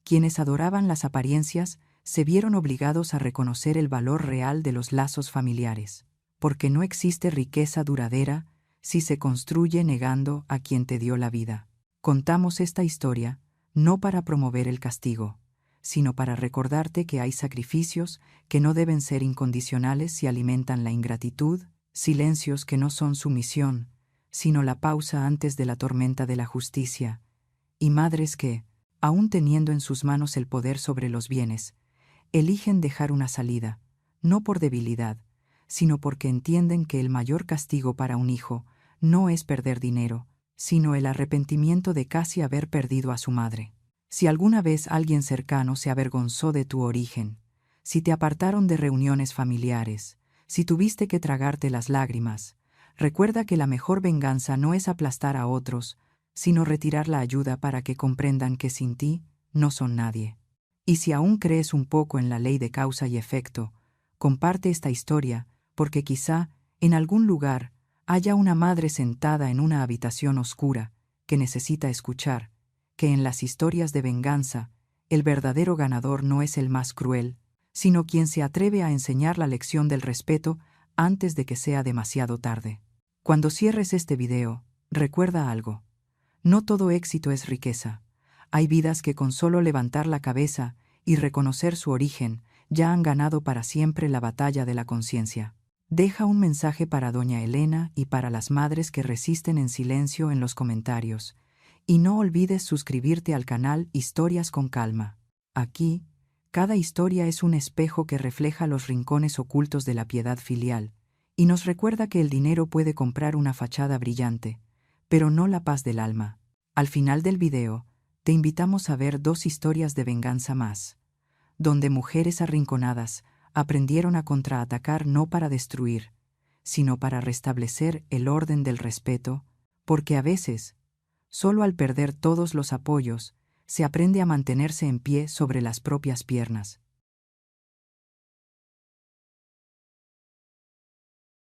quienes adoraban las apariencias se vieron obligados a reconocer el valor real de los lazos familiares, porque no existe riqueza duradera si se construye negando a quien te dio la vida. Contamos esta historia no para promover el castigo, sino para recordarte que hay sacrificios que no deben ser incondicionales si alimentan la ingratitud, silencios que no son sumisión, sino la pausa antes de la tormenta de la justicia, y madres que, aun teniendo en sus manos el poder sobre los bienes, eligen dejar una salida, no por debilidad, sino porque entienden que el mayor castigo para un hijo no es perder dinero, sino el arrepentimiento de casi haber perdido a su madre. Si alguna vez alguien cercano se avergonzó de tu origen, si te apartaron de reuniones familiares, si tuviste que tragarte las lágrimas, recuerda que la mejor venganza no es aplastar a otros, sino retirar la ayuda para que comprendan que sin ti no son nadie. Y si aún crees un poco en la ley de causa y efecto, comparte esta historia, porque quizá, en algún lugar, haya una madre sentada en una habitación oscura que necesita escuchar que en las historias de venganza, el verdadero ganador no es el más cruel, sino quien se atreve a enseñar la lección del respeto antes de que sea demasiado tarde. Cuando cierres este video, recuerda algo. No todo éxito es riqueza. Hay vidas que con solo levantar la cabeza y reconocer su origen ya han ganado para siempre la batalla de la conciencia. Deja un mensaje para doña Elena y para las madres que resisten en silencio en los comentarios. Y no olvides suscribirte al canal Historias con Calma. Aquí, cada historia es un espejo que refleja los rincones ocultos de la piedad filial, y nos recuerda que el dinero puede comprar una fachada brillante, pero no la paz del alma. Al final del video, te invitamos a ver 2 historias de venganza más, donde mujeres arrinconadas aprendieron a contraatacar no para destruir, sino para restablecer el orden del respeto, porque a veces, solo al perder todos los apoyos, se aprende a mantenerse en pie sobre las propias piernas.